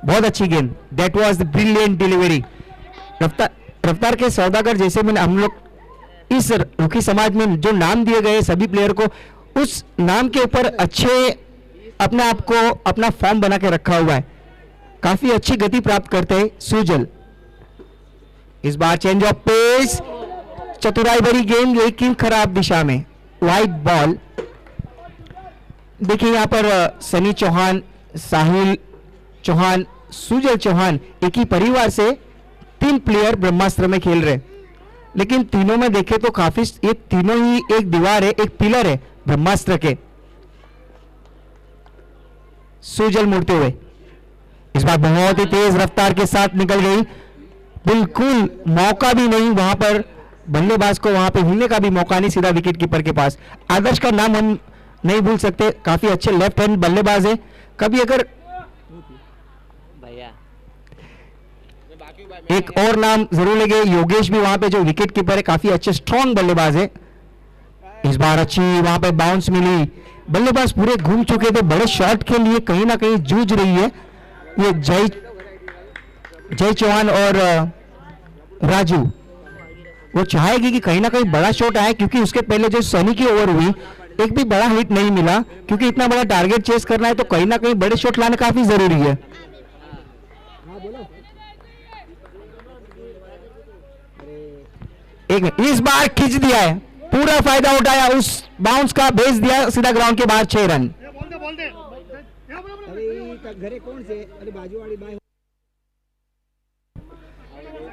बहुत अच्छी गेंद, that was the brilliant delivery. रफ्तार के सौदागर जैसे मैंने हम लोग इस रुखी समाज में जो नाम दिए गए सभी प्लेयर को, उस नाम के ऊपर अच्छे अपने आप को अपना फॉर्म बना के रखा हुआ है। काफी अच्छी गति प्राप्त करते हैं सुजल। इस बार चेंज ऑफ पेस, चतुराई भरी गेंद लेकिन खराब दिशा में, वाइड बॉल। देखिए यहाँ पर सनी चौहान, साहिल चौहान, सुजल चौहान एक ही परिवार से 3 प्लेयर ब्रह्मास्त्र में खेल रहे, लेकिन तीनों में देखे तो काफी, ये तीनों ही एक दीवार है, एक पिलर है ब्रह्मास्त्र के। सुजल मुड़ते हुए, इस बार बहुत ही तेज रफ्तार के साथ निकल गई, बिल्कुल मौका भी नहीं वहां पर, बल्लेबाज को वहां पे हिलने का भी मौका नहीं, सीधा विकेट कीपर के पास। आदर्श का नाम हम नहीं भूल सकते, काफी अच्छे लेफ्ट हैंड बल्लेबाज है। कभी अगर एक और नाम जरूर लेंगे, योगेश भी वहां पे जो विकेट कीपर है, काफी अच्छे स्ट्रॉन्ग बल्लेबाज है। इस बार अच्छी वहां पे बाउंस मिली, बल्लेबाज पूरे घूम चुके थे, बड़े शॉट के लिए कहीं ना कहीं जूझ रही है ये जय चौहान और राजू। वो चाहेगी कि कहीं ना कहीं बड़ा शॉट आए, क्योंकि उसके पहले जो सनी की ओवर हुई एक भी बड़ा हिट नहीं मिला, क्योंकि इतना बड़ा टारगेट चेस करना है तो कहीं ना कहीं बड़े शॉट लाना काफी जरूरी है। इस बार खींच दिया है, पूरा फायदा उठाया, उस बाउंस का भेज दिया सीधा ग्राउंड के बाहर, 6 रन।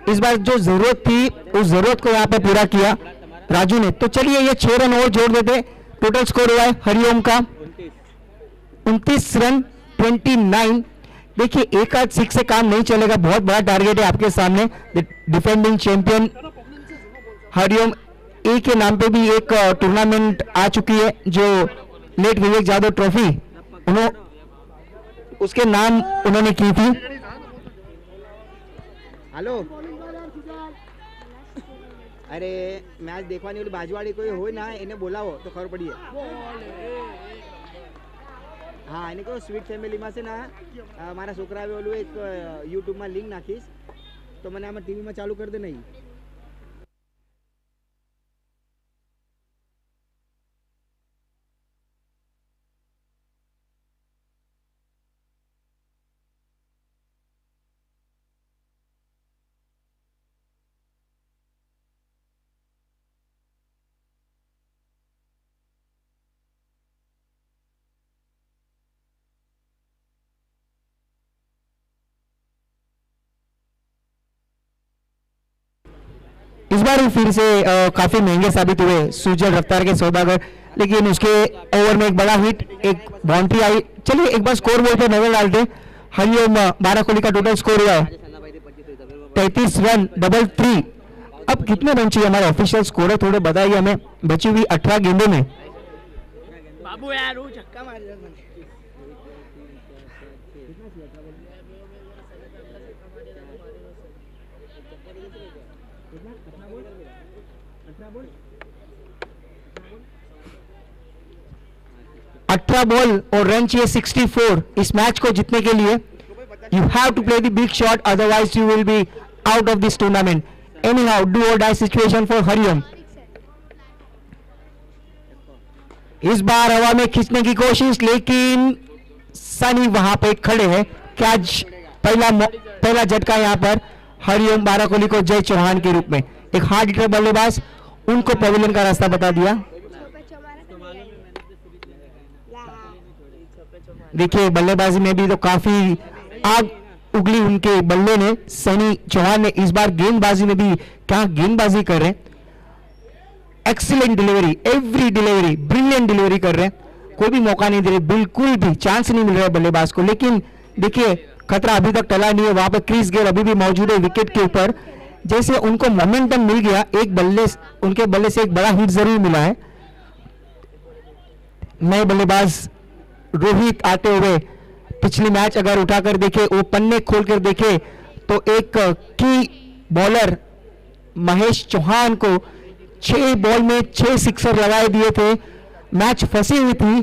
इस बार जो जरूरत थी उस जरूरत को यहाँ पे पूरा किया राजू ने। तो चलिए ये 6 रन और जोड़ देते, टोटल स्कोर हुआ है हरिओम का 29 रन 29। देखिए एक आध सिक्स से काम नहीं चलेगा, बहुत बड़ा टारगेट है आपके सामने। डिफेंडिंग चैंपियन हरिओम ए के नाम पे भी एक टूर्नामेंट आ चुकी है, जो लेट विवेक यादव ट्रॉफी उसके नाम उन्होंने की थी। हेलो, अरे मैच देखवानी वाली बाजूवाड़ी कोई हो ना, इन्हें बोलाવો तो खबर पड़ी है। हाँ, એને કહો સ્વીટ ફેમિલીમાં છે ને મારા છોકરાએ ઓલું એક યુટ્યુબમાં લિંક નાખીશ તો મને આમાં ટીવીમાં ચાલુ કરી દે નહીં। इस बार भी फिर से काफी महंगे साबित हुए सुजल रफ्तार के सौदागर, लेकिन उसके ओवर में एक बड़ा हिट, एक बाउंड्री आई। चलिए एक बार स्कोर बोर्ड पे नजर डालते। हरिओम बाराकोली का टोटल स्कोर हुआ है 33 रन 333। अब कितने रन चाहिए, हमारे ऑफिशियल स्कोर है, थोड़े बताइए हमें। बची हुई 18 गेंदों में बाबू यार वो छक्का मार दिया। अठारह बॉल और रन चाहिए 64 इस मैच को जीतने के लिए। You have to play the big shot, otherwise you will be out of this tournament. Anyhow do or die situation for Hariom. इस बार हवा में खींचने की कोशिश, लेकिन सनी वहां पे खड़े हैं। कैच, पहला झटका यहां पर हरिओम बाराकोली को जय चौहान के रूप में। एक हार्ड हिटर बल्लेबाज, उनको पवेलियन का रास्ता बता दिया। देखिए बल्लेबाजी में भी तो काफी आग उगली उनके बल्ले ने, सनी चौहान ने। इस बार गेंदबाजी में भी क्या गेंदबाजी कर रहे हैं, excellent delivery, every delivery brilliant delivery कर रहे हैं। कोई भी मौका नहीं दे रहे, बिल्कुल भी चांस नहीं मिल रहा है बल्लेबाज को। लेकिन देखिए खतरा अभी तक टला नहीं है, वहां पर क्रिस गेल अभी भी मौजूद है विकेट के ऊपर। जैसे उनको मोमेंटम मिल गया, एक बल्ले उनके बल्ले से एक बड़ा हिट जरूर मिला है। नए बल्लेबाज रोहित आते हुए, पिछली मैच अगर उठाकर देखे, वो पन्ने खोलकर देखे तो एक की बॉलर महेश चौहान को 6 बॉल में 6 सिक्सर लगाए दिए थे, मैच फंसी हुई थी।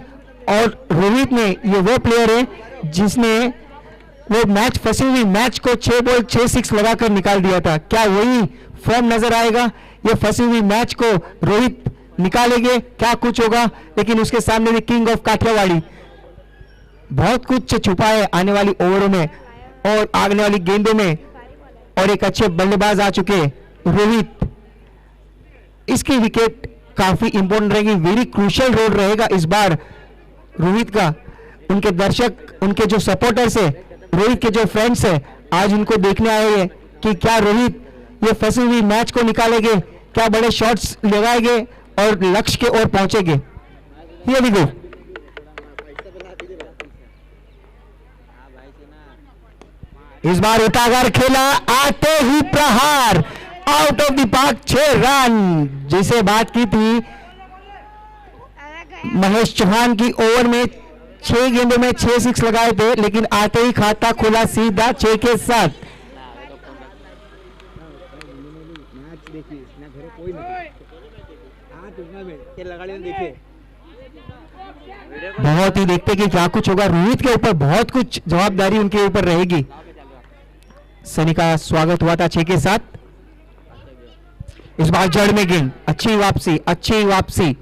और रोहित ने, ये वो प्लेयर है जिसने वो मैच फंसी हुई मैच को 6 बॉल 6 सिक्स लगाकर निकाल दिया था। क्या वही फॉर्म नजर आएगा, ये फंसी हुई मैच को रोहित निकालेंगे, क्या कुछ होगा। लेकिन उसके सामने भी किंग ऑफ काठियावाड़ी, बहुत कुछ छुपा है आने वाली ओवरों में और आने वाली गेंदों में। और एक अच्छे बल्लेबाज आ चुके रोहित, इसकी विकेट काफी इंपॉर्टेंट रहेगी, वेरी क्रूशियल रोल रहेगा इस बार रोहित का। उनके दर्शक, उनके जो सपोर्टर्स है, रोहित के जो फ्रेंड्स है, आज उनको देखने आए हैं कि क्या रोहित ये फंसी हुई मैच को निकालेंगे, क्या बड़े शॉट्स लगाएंगे और लक्ष्य के ओर पहुंचेंगे। Here we go. इस बार उठाकर खेला, आते ही प्रहार, out of the park, 6 run. जिसे बात की थी महेश चौहान की, ओवर में 6 गेंदों में 6 सिक्स लगाए थे, लेकिन आते ही खाता खुला सीधा 6 के साथ। मैच देखी ना, घरे कोई नहीं आ टूर्नामेंट के लगाड़ी देखे, बहुत ही देखते कि क्या कुछ होगा। रोहित के ऊपर बहुत कुछ जवाबदारी उनके ऊपर रहेगी। सनी का स्वागत हुआ था 6 के साथ। इस बार जड़ में गेंद, अच्छी वापसी, अच्छी वापसी,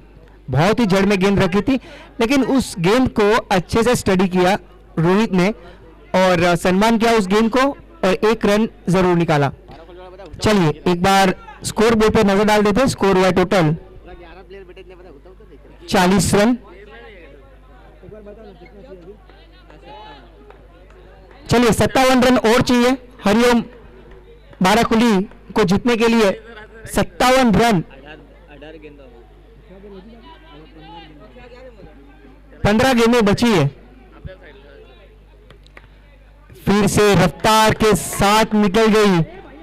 बहुत ही जड़ में गेंद रखी थी, लेकिन उस गेंद को अच्छे से स्टडी किया रोहित ने और सम्मान किया उस गेंद को और 1 रन जरूर निकाला। चलिए एक बार स्कोर बोर्ड पे नजर डाल देते हैं। स्कोर हुआ टोटल 40 रन। चलिए 57 रन और चाहिए हरिओम बाराकुली को जीतने के लिए। 57 रन, 15 गेंदें बची है। फिर से रफ्तार के साथ निकल गई,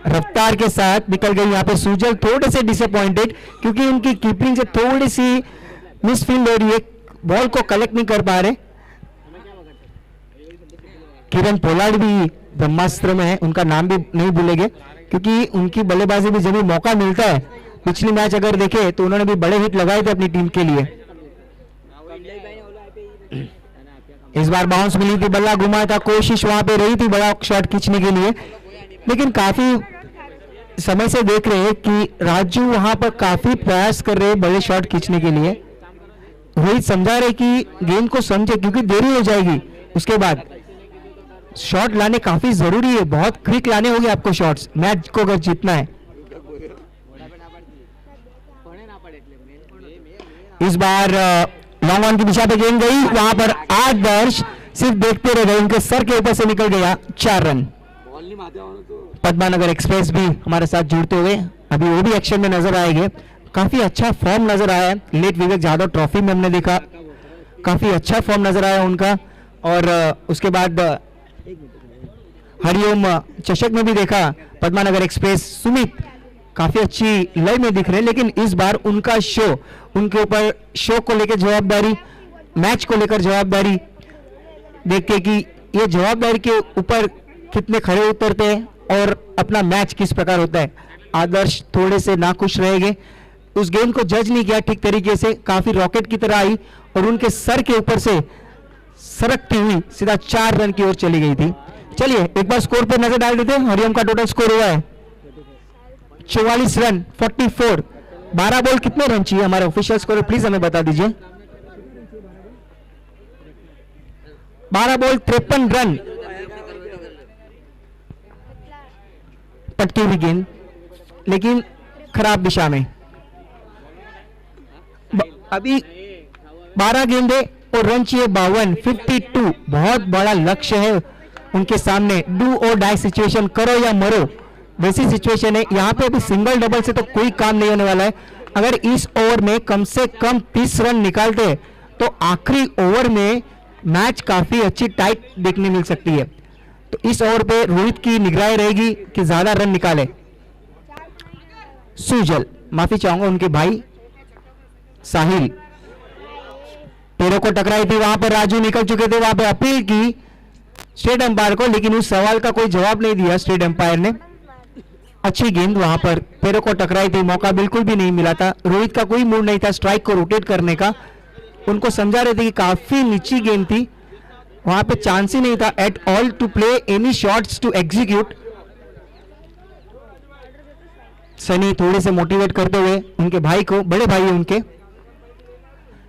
रफ्तार के साथ निकल गई। यहाँ पे सुजल थोड़े से डिसअपॉइंटेड क्योंकि उनकी कीपिंग से थोड़ी सी मिसफील्ड हो रही है, बॉल को कलेक्ट नहीं कर पा रहे। किरण पोलार्ड भी ब्रह्मास्त्र में है, उनका नाम भी नहीं भूलेंगे क्योंकि उनकी बल्लेबाजी में जब भी मौका मिलता है, पिछली मैच अगर देखे तो उन्होंने भी बड़े हिट लगाए थे अपनी टीम के लिए। इस बार बाउंस मिली थी, बल्ला घुमा था, कोशिश वहां पे रही थी बड़ा शॉट खींचने के लिए, लेकिन काफी समय से देख रहे हैं कि राजू वहां पर काफी प्रयास कर रहे हैं बड़े शॉट खींचने के लिए। रोहित समझा रहे कि गेंद को समझे क्योंकि देरी हो जाएगी, उसके बाद शॉट लाने काफी जरूरी है, बहुत क्विक लाने होंगे आपको शॉट्स, मैच को अगर जीतना है। इस बार लॉन्ग ऑन की दिशा पे गेंद गई, वहां पर आदर्श सिर्फ देखते रह गए, उनके सर के ऊपर से निकल गया 4 रन। पद्मानगर एक्सप्रेस भी हमारे साथ जुड़ते हुए अभी वो भी एक्शन में नजर आएंगे। काफी अच्छा फॉर्म नजर आया है, लेट विवेक यादव ट्रॉफी में हमने देखा काफी अच्छा फॉर्म नजर आया उनका, और उसके बाद हरिओम चषक में भी देखा पद्मानगर एक्सप्रेस सुमित काफी अच्छी लय में दिख रहे हैं, लेकिन इस बार उनका शो, उनके ऊपर शो को लेकर जवाबदारी, मैच को लेकर जवाबदारी, देखते कि ये जवाबदारी के ऊपर कितने खड़े उतरते हैं और अपना मैच किस प्रकार होता है। आदर्श थोड़े से नाखुश रहेंगे, उस गेंद को जज नहीं किया ठीक तरीके से, काफी रॉकेट की तरह आई और उनके सर के ऊपर से सरकती हुई सीधा 4 रन की ओर चली गई थी। चलिए एक बार स्कोर पर नजर डाल देते हैं। हरिओम का टोटल स्कोर हुआ है 44 रन 44। 12 बॉल कितने रन चाहिए हमारे ऑफिशियल स्कोर प्लीज हमें बता दीजिए। 12 बॉल 53 रन। पटकी हुई गेंद लेकिन खराब दिशा में। अभी 12 गेंदे और रन चाहिए 52, 52। बहुत बड़ा लक्ष्य है उनके सामने, डू और डाई सिचुएशन, करो या मरो वैसी सिचुएशन है। यहाँ पे अभी सिंगल डबल से तो कोई काम नहीं होने वाला है। अगर इस ओवर में कम से कम 30 रन निकालते तो आखिरी ओवर में मैच काफी अच्छी टाइट देखने मिल सकती है। तो इस ओवर पे रोहित की निगरानी रहेगी कि ज्यादा रन निकाले। सुजल, माफी चाहूंगा उनके भाई साहिल, पैरों को टकराई थी, वहां पर राजू निकल चुके थे, वहां पर अपील की स्टेट अंपायर को, लेकिन उस सवाल का कोई जवाब नहीं दिया स्टेट अंपायर ने। अच्छी गेंद वहां पर पैरों को टकराई थी, मौका बिल्कुल भी नहीं मिला था। रोहित का कोई मूड नहीं था स्ट्राइक को रोटेट करने का, उनको समझा रहे थे कि काफी नीची गेंद थी, वहां पे चांस ही नहीं था at all to play any shots to execute. Sunny थोड़े से मोटिवेट करते हुए उनके भाई को, बड़े भाई है उनके।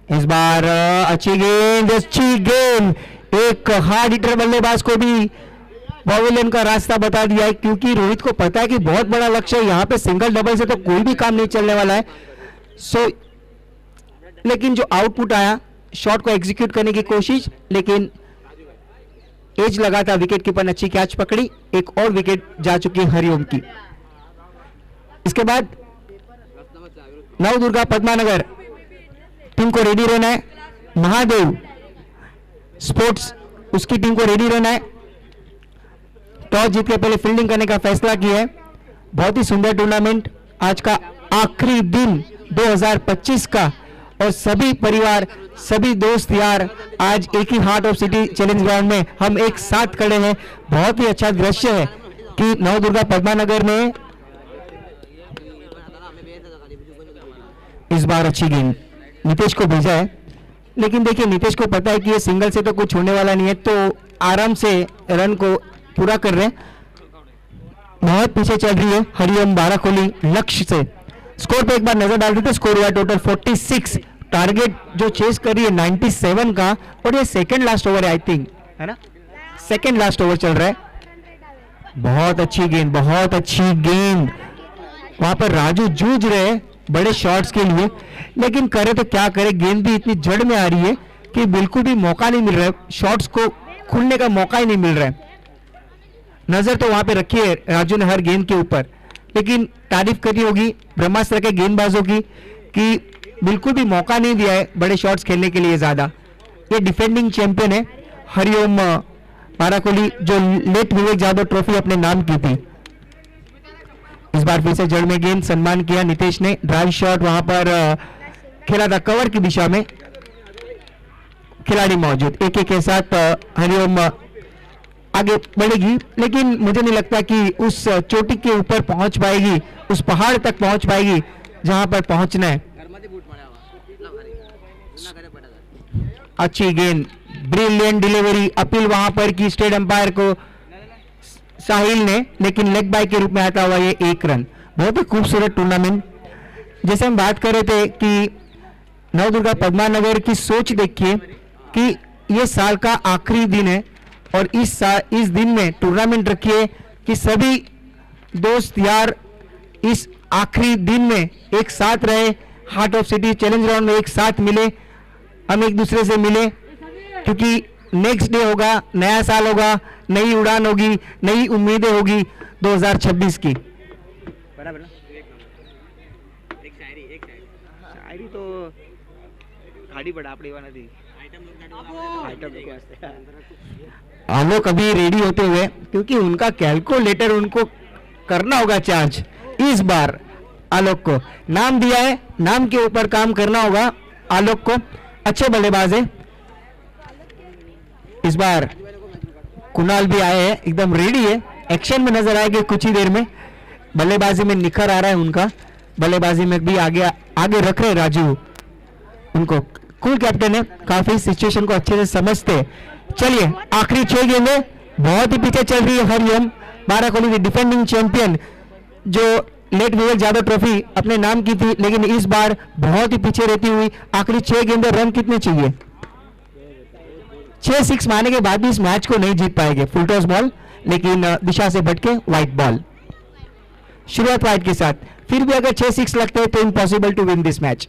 इस बार अच्छी गेंद, अच्छी गेंद, एक हार्ड हिटर बल्लेबाज को भी पवेलियन का रास्ता बता दिया है, क्योंकि रोहित को पता है कि बहुत बड़ा लक्ष्य है, यहाँ पे सिंगल डबल से तो कोई भी काम नहीं चलने वाला है। सो लेकिन जो आउटपुट आया, शॉट को एग्जीक्यूट करने की कोशिश, लेकिन एज लगा था, विकेट कीपर ने अच्छी कैच पकड़ी, एक और विकेट जा चुकी है हरिओम की। इसके बाद नवदुर्गा पद्मानगर टीम को रेडी रहना है, महादेव स्पोर्ट्स उसकी टीम को रेडी रहना है। टॉस जीत के पहले फील्डिंग करने का फैसला किया है। बहुत ही सुंदर टूर्नामेंट, आज का आखिरी दिन 2025 का, और सभी परिवार, सभी दोस्त यार आज एक ही heart of city challenge ground में हम एक साथ खड़े हैं। बहुत ही अच्छा दृश्य है कि नवदुर्गा पद्मानगर ने इस बार अच्छी गेंद नीतीश को भेजा है, लेकिन देखिए नीतीश को पता है कि ये सिंगल से तो कुछ होने वाला नहीं है, तो आराम से रन को पूरा कर रहे हैं। बहुत पीछे चल रही है हरिओम बाराकोली लक्ष्य से। स्कोर पे एक बार नजर डाल देते, स्कोर हुआ टोटल 46, टारगेट जो चेस कर रही है 97 का, और ये सेकंड लास्ट ओवर है आई थिंक, है ना, सेकंड लास्ट ओवर चल रहा है। बहुत अच्छी गेंद, बहुत अच्छी गेंद, वहां पर राजू जूझ रहे हैं बड़े शॉट्स के लिए, लेकिन करे तो क्या करे, गेंद भी इतनी जड़ में आ रही है कि बिल्कुल भी मौका नहीं मिल रहा है, शॉट्स को खुलने का मौका ही नहीं मिल रहा है। नजर तो वहां पे रखी है राजू ने हर गेंद के ऊपर, लेकिन तारीफ करनी होगी ब्रह्मास्त्र के गेंदबाजों की कि बिल्कुल भी मौका नहीं दिया है बड़े शॉट्स खेलने के लिए ज्यादा। ये डिफेंडिंग चैंपियन है हरिओम बाराकोली, जो लेट विवेक यादव ट्रॉफी अपने नाम की थी। इस बार फिर से जड़ में गेंद, सम्मान किया नीतीश ने, ड्राइव शॉट वहां पर खेला था कवर की दिशा में, खिलाड़ी मौजूद, एक एक के साथ हरिओम आगे बढ़ेगी, लेकिन मुझे नहीं लगता कि उस चोटी के ऊपर पहुंच पाएगी, उस पहाड़ तक पहुंच पाएगी जहां पर पहुंचना है। अच्छी गेंद, ब्रिलियंट डिलीवरी, अपील वहां पर की स्टेट अंपायर को साहिल ने, लेकिन लेग बाय के रूप में आता हुआ ये 1 रन। बहुत ही खूबसूरत टूर्नामेंट। जैसे हम बात कर रहे थे कि नवदुर्गा पद्मानगर की सोच देखिए कि ये साल का आखिरी दिन है, और इस दिन में टूर्नामेंट रखिए कि सभी दोस्त यार इस आखिरी दिन में एक साथ रहे, heart of city challenge ground में एक साथ मिले, हम एक दूसरे से मिले, क्योंकि नेक्स्ट डे होगा, नया साल होगा, नई उड़ान होगी, नई उम्मीदें होगी 2026 की। बराबर ना? एक शायरी तो गाड़ी पड़ा आपड़ी वाला थी आइटम लोग वास्ते। आलोक अभी रेडी होते हुए, क्योंकि उनका कैलकुलेटर उनको करना होगा चार्ज इस बार। आलोक को नाम दिया है, नाम के ऊपर काम करना होगा आलोक को। अच्छे बल्लेबाज है इस बार। कुणाल भी आए हैं, एकदम रेडी है, एक्शन में नजर आएंगे कुछ ही देर में। बल्लेबाजी में निखर आ रहा है उनका, बल्लेबाजी में भी आगे रख रहे राजू उनको। कूल कैप्टन है, काफी सिचुएशन को अच्छे से समझते हैं। चलिए आखिरी 6 गेंदें, बहुत ही पीछे चल रही है हरिओम बाराकोली, डिफेंडिंग चैंपियन, जो लेट विवेक यादव ट्रॉफी अपने नाम की थी, लेकिन इस बार बहुत ही पीछे रहती हुई आखिरी 6 गेंदें। रन कितने चाहिए? 6 6 मारने के बाद भी इस मैच को नहीं जीत पाएंगे। फुल टॉस बॉल, लेकिन दिशा से भटके वाइट बॉल। शुरुआत वाइट के साथ, फिर भी अगर 6 6 लगते हैं तो impossible to win this match.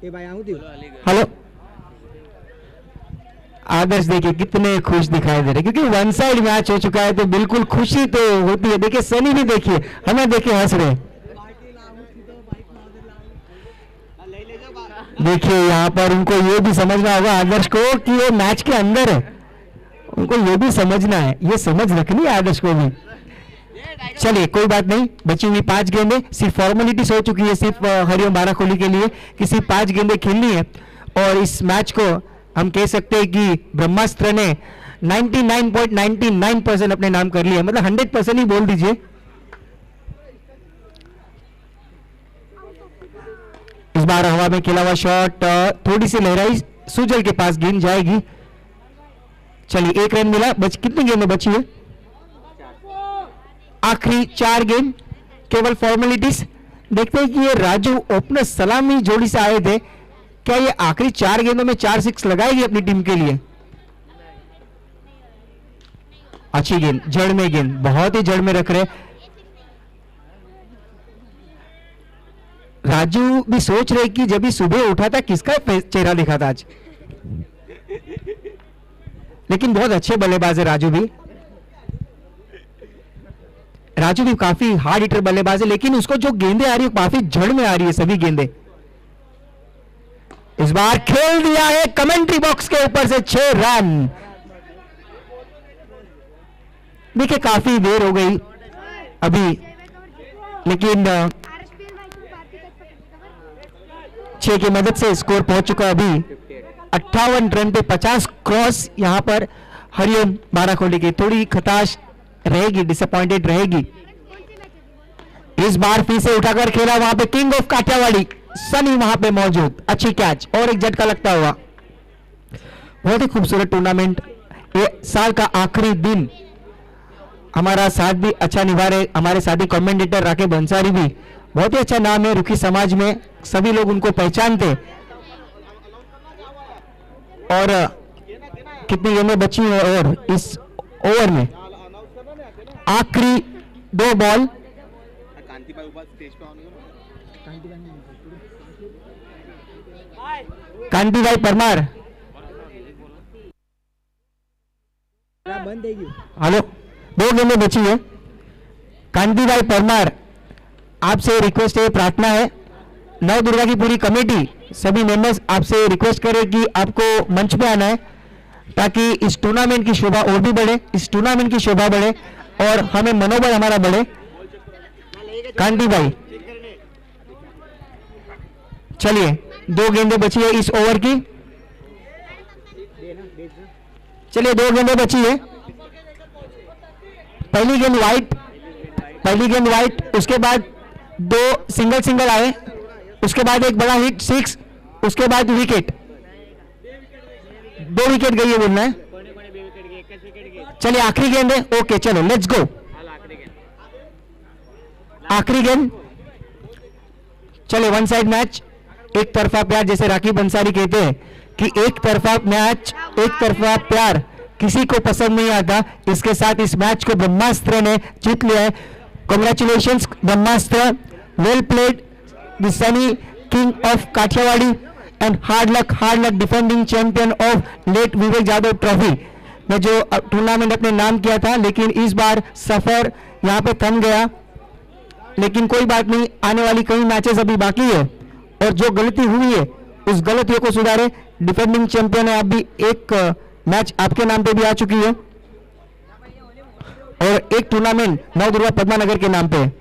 Hello Adarsh, देखिए कितने खुश दिखाई दे रहे, क्योंकि वन साइड मैच हो चुका है तो बिल्कुल खुशी तो होती है। देखिए सनी भी देखिए, हमें देखिए हंस रहे। देखिए यहाँ पर उनको ये भी समझना होगा आदर्श को कि ये मैच के अंदर है, उनको ये भी समझना है, ये समझ रखनी है आदर्श को भी। चलिए कोई बात नहीं, बची हुई 5 गेंदें, सिर्फ फॉर्मेलिटीज हो चुकी है सिर्फ हरिओम बाराकोली के लिए कि सिर्फ 5 गेंदें खेलनी है, और इस मैच को हम कह सकते हैं कि ब्रह्मास्त्र ने 99.99% अपने नाम कर लिया, मतलब 100% ही बोल दीजिए। इस बार हवा में खेला हुआ शॉट, थोड़ी सी लहराई, सुजल के पास गेंद जाएगी। चलिए 1 रन मिला। कितनी गेंदें बची है? आखिरी 4 गेंद, केवल फॉर्मेलिटीज। देखते हैं कि ये राजू ओपनर सलामी जोड़ी से आए थे, क्या ये आखिरी 4 गेंदों में 4 6 लगाएगी अपनी टीम के लिए? अच्छी गेंद, जड़ में गेंद, बहुत ही जड़ में रख रहे। राजू भी सोच रहे कि जब भी सुबह उठा था किसका चेहरा दिखा था आज, लेकिन बहुत अच्छे बल्लेबाज है राजू भी। राजू भी काफी हार्ड हिटर बल्लेबाज है, लेकिन उसको जो गेंदें आ रही है काफी जड़ में आ रही है सभी गेंदें। इस बार खेल दिया है कमेंट्री बॉक्स के ऊपर से 6 रन। देखिए काफी देर हो गई अभी, लेकिन 6 की मदद से स्कोर पहुंच चुका है अभी 58 रन पे 50 क्रॉस। यहां पर हरिओम बाराखोली की थोड़ी खटाश रहेगी, डिसअपॉइंटेड रहेगी। इस बार फिर से उठाकर खेला वहां पे किंग ऑफ काठियावाड़ी सनी वहां पे मौजूद, अच्छी कैच और एक झटका लगता हुआ। बहुत ही खूबसूरत टूर्नामेंट, ये साल का आखिरी दिन। हमारा साथ भी अच्छा निभा रहे हमारे साथी कमेंटेटर राकेश बंसारी भी, बहुत ही अच्छा नाम है रुखी समाज में, सभी लोग उनको पहचानते। और कितनी गेंदें बची है और इस ओवर में आखिरी 2 बॉल। कांति भाई परमार, बंद है क्यों? हेलो, 2 गेंदें बची है। कांति भाई परमार, आपसे रिक्वेस्ट है, प्रार्थना है, नव दुर्गा की पूरी कमेटी सभी मेंबर्स आपसे रिक्वेस्ट करें कि आपको मंच पे आना है ताकि इस टूर्नामेंट की शोभा और भी बढ़े, इस टूर्नामेंट की शोभा बढ़े और हमें मनोबल हमारा बढ़े। कांति भाई चलिए, 2 गेंदें बची है इस ओवर की। चलिए 2 गेंदें बची है। पहली गेंद वाइट, उसके बाद 2 सिंगल आए, उसके बाद एक बड़ा हिट 6, उसके बाद विकेट, 2 विकेट गई है बोलना है। चलिए आखिरी गेंद है, ओके चलो लेट्स गो। आखिरी गेंद, चले 1 साइड मैच, एक तरफा प्यार, जैसे राखी बंसारी कहते हैं कि एक तरफा मैच, एक तरफा प्यार किसी को पसंद नहीं आता। इसके साथ इस मैच को ब्रह्मास्त्र ने जीत लिया है। Congratulations Brahmastra, well played the Sunny king of Kathiawadi and hard luck defending champion of late Vivek Yadav trophy में जो टूर्नामेंट अपने नाम किया था, लेकिन इस बार सफर यहाँ पे थम गया। लेकिन कोई बात नहीं, आने वाली कई मैचेस अभी बाकी है और जो गलती हुई है उस गलतियों को सुधारे। डिफेंडिंग चैंपियन है, आप भी एक मैच आपके नाम पे भी आ चुकी है और एक टूर्नामेंट नव दुर्गा पद्मा नगर के नाम पे है।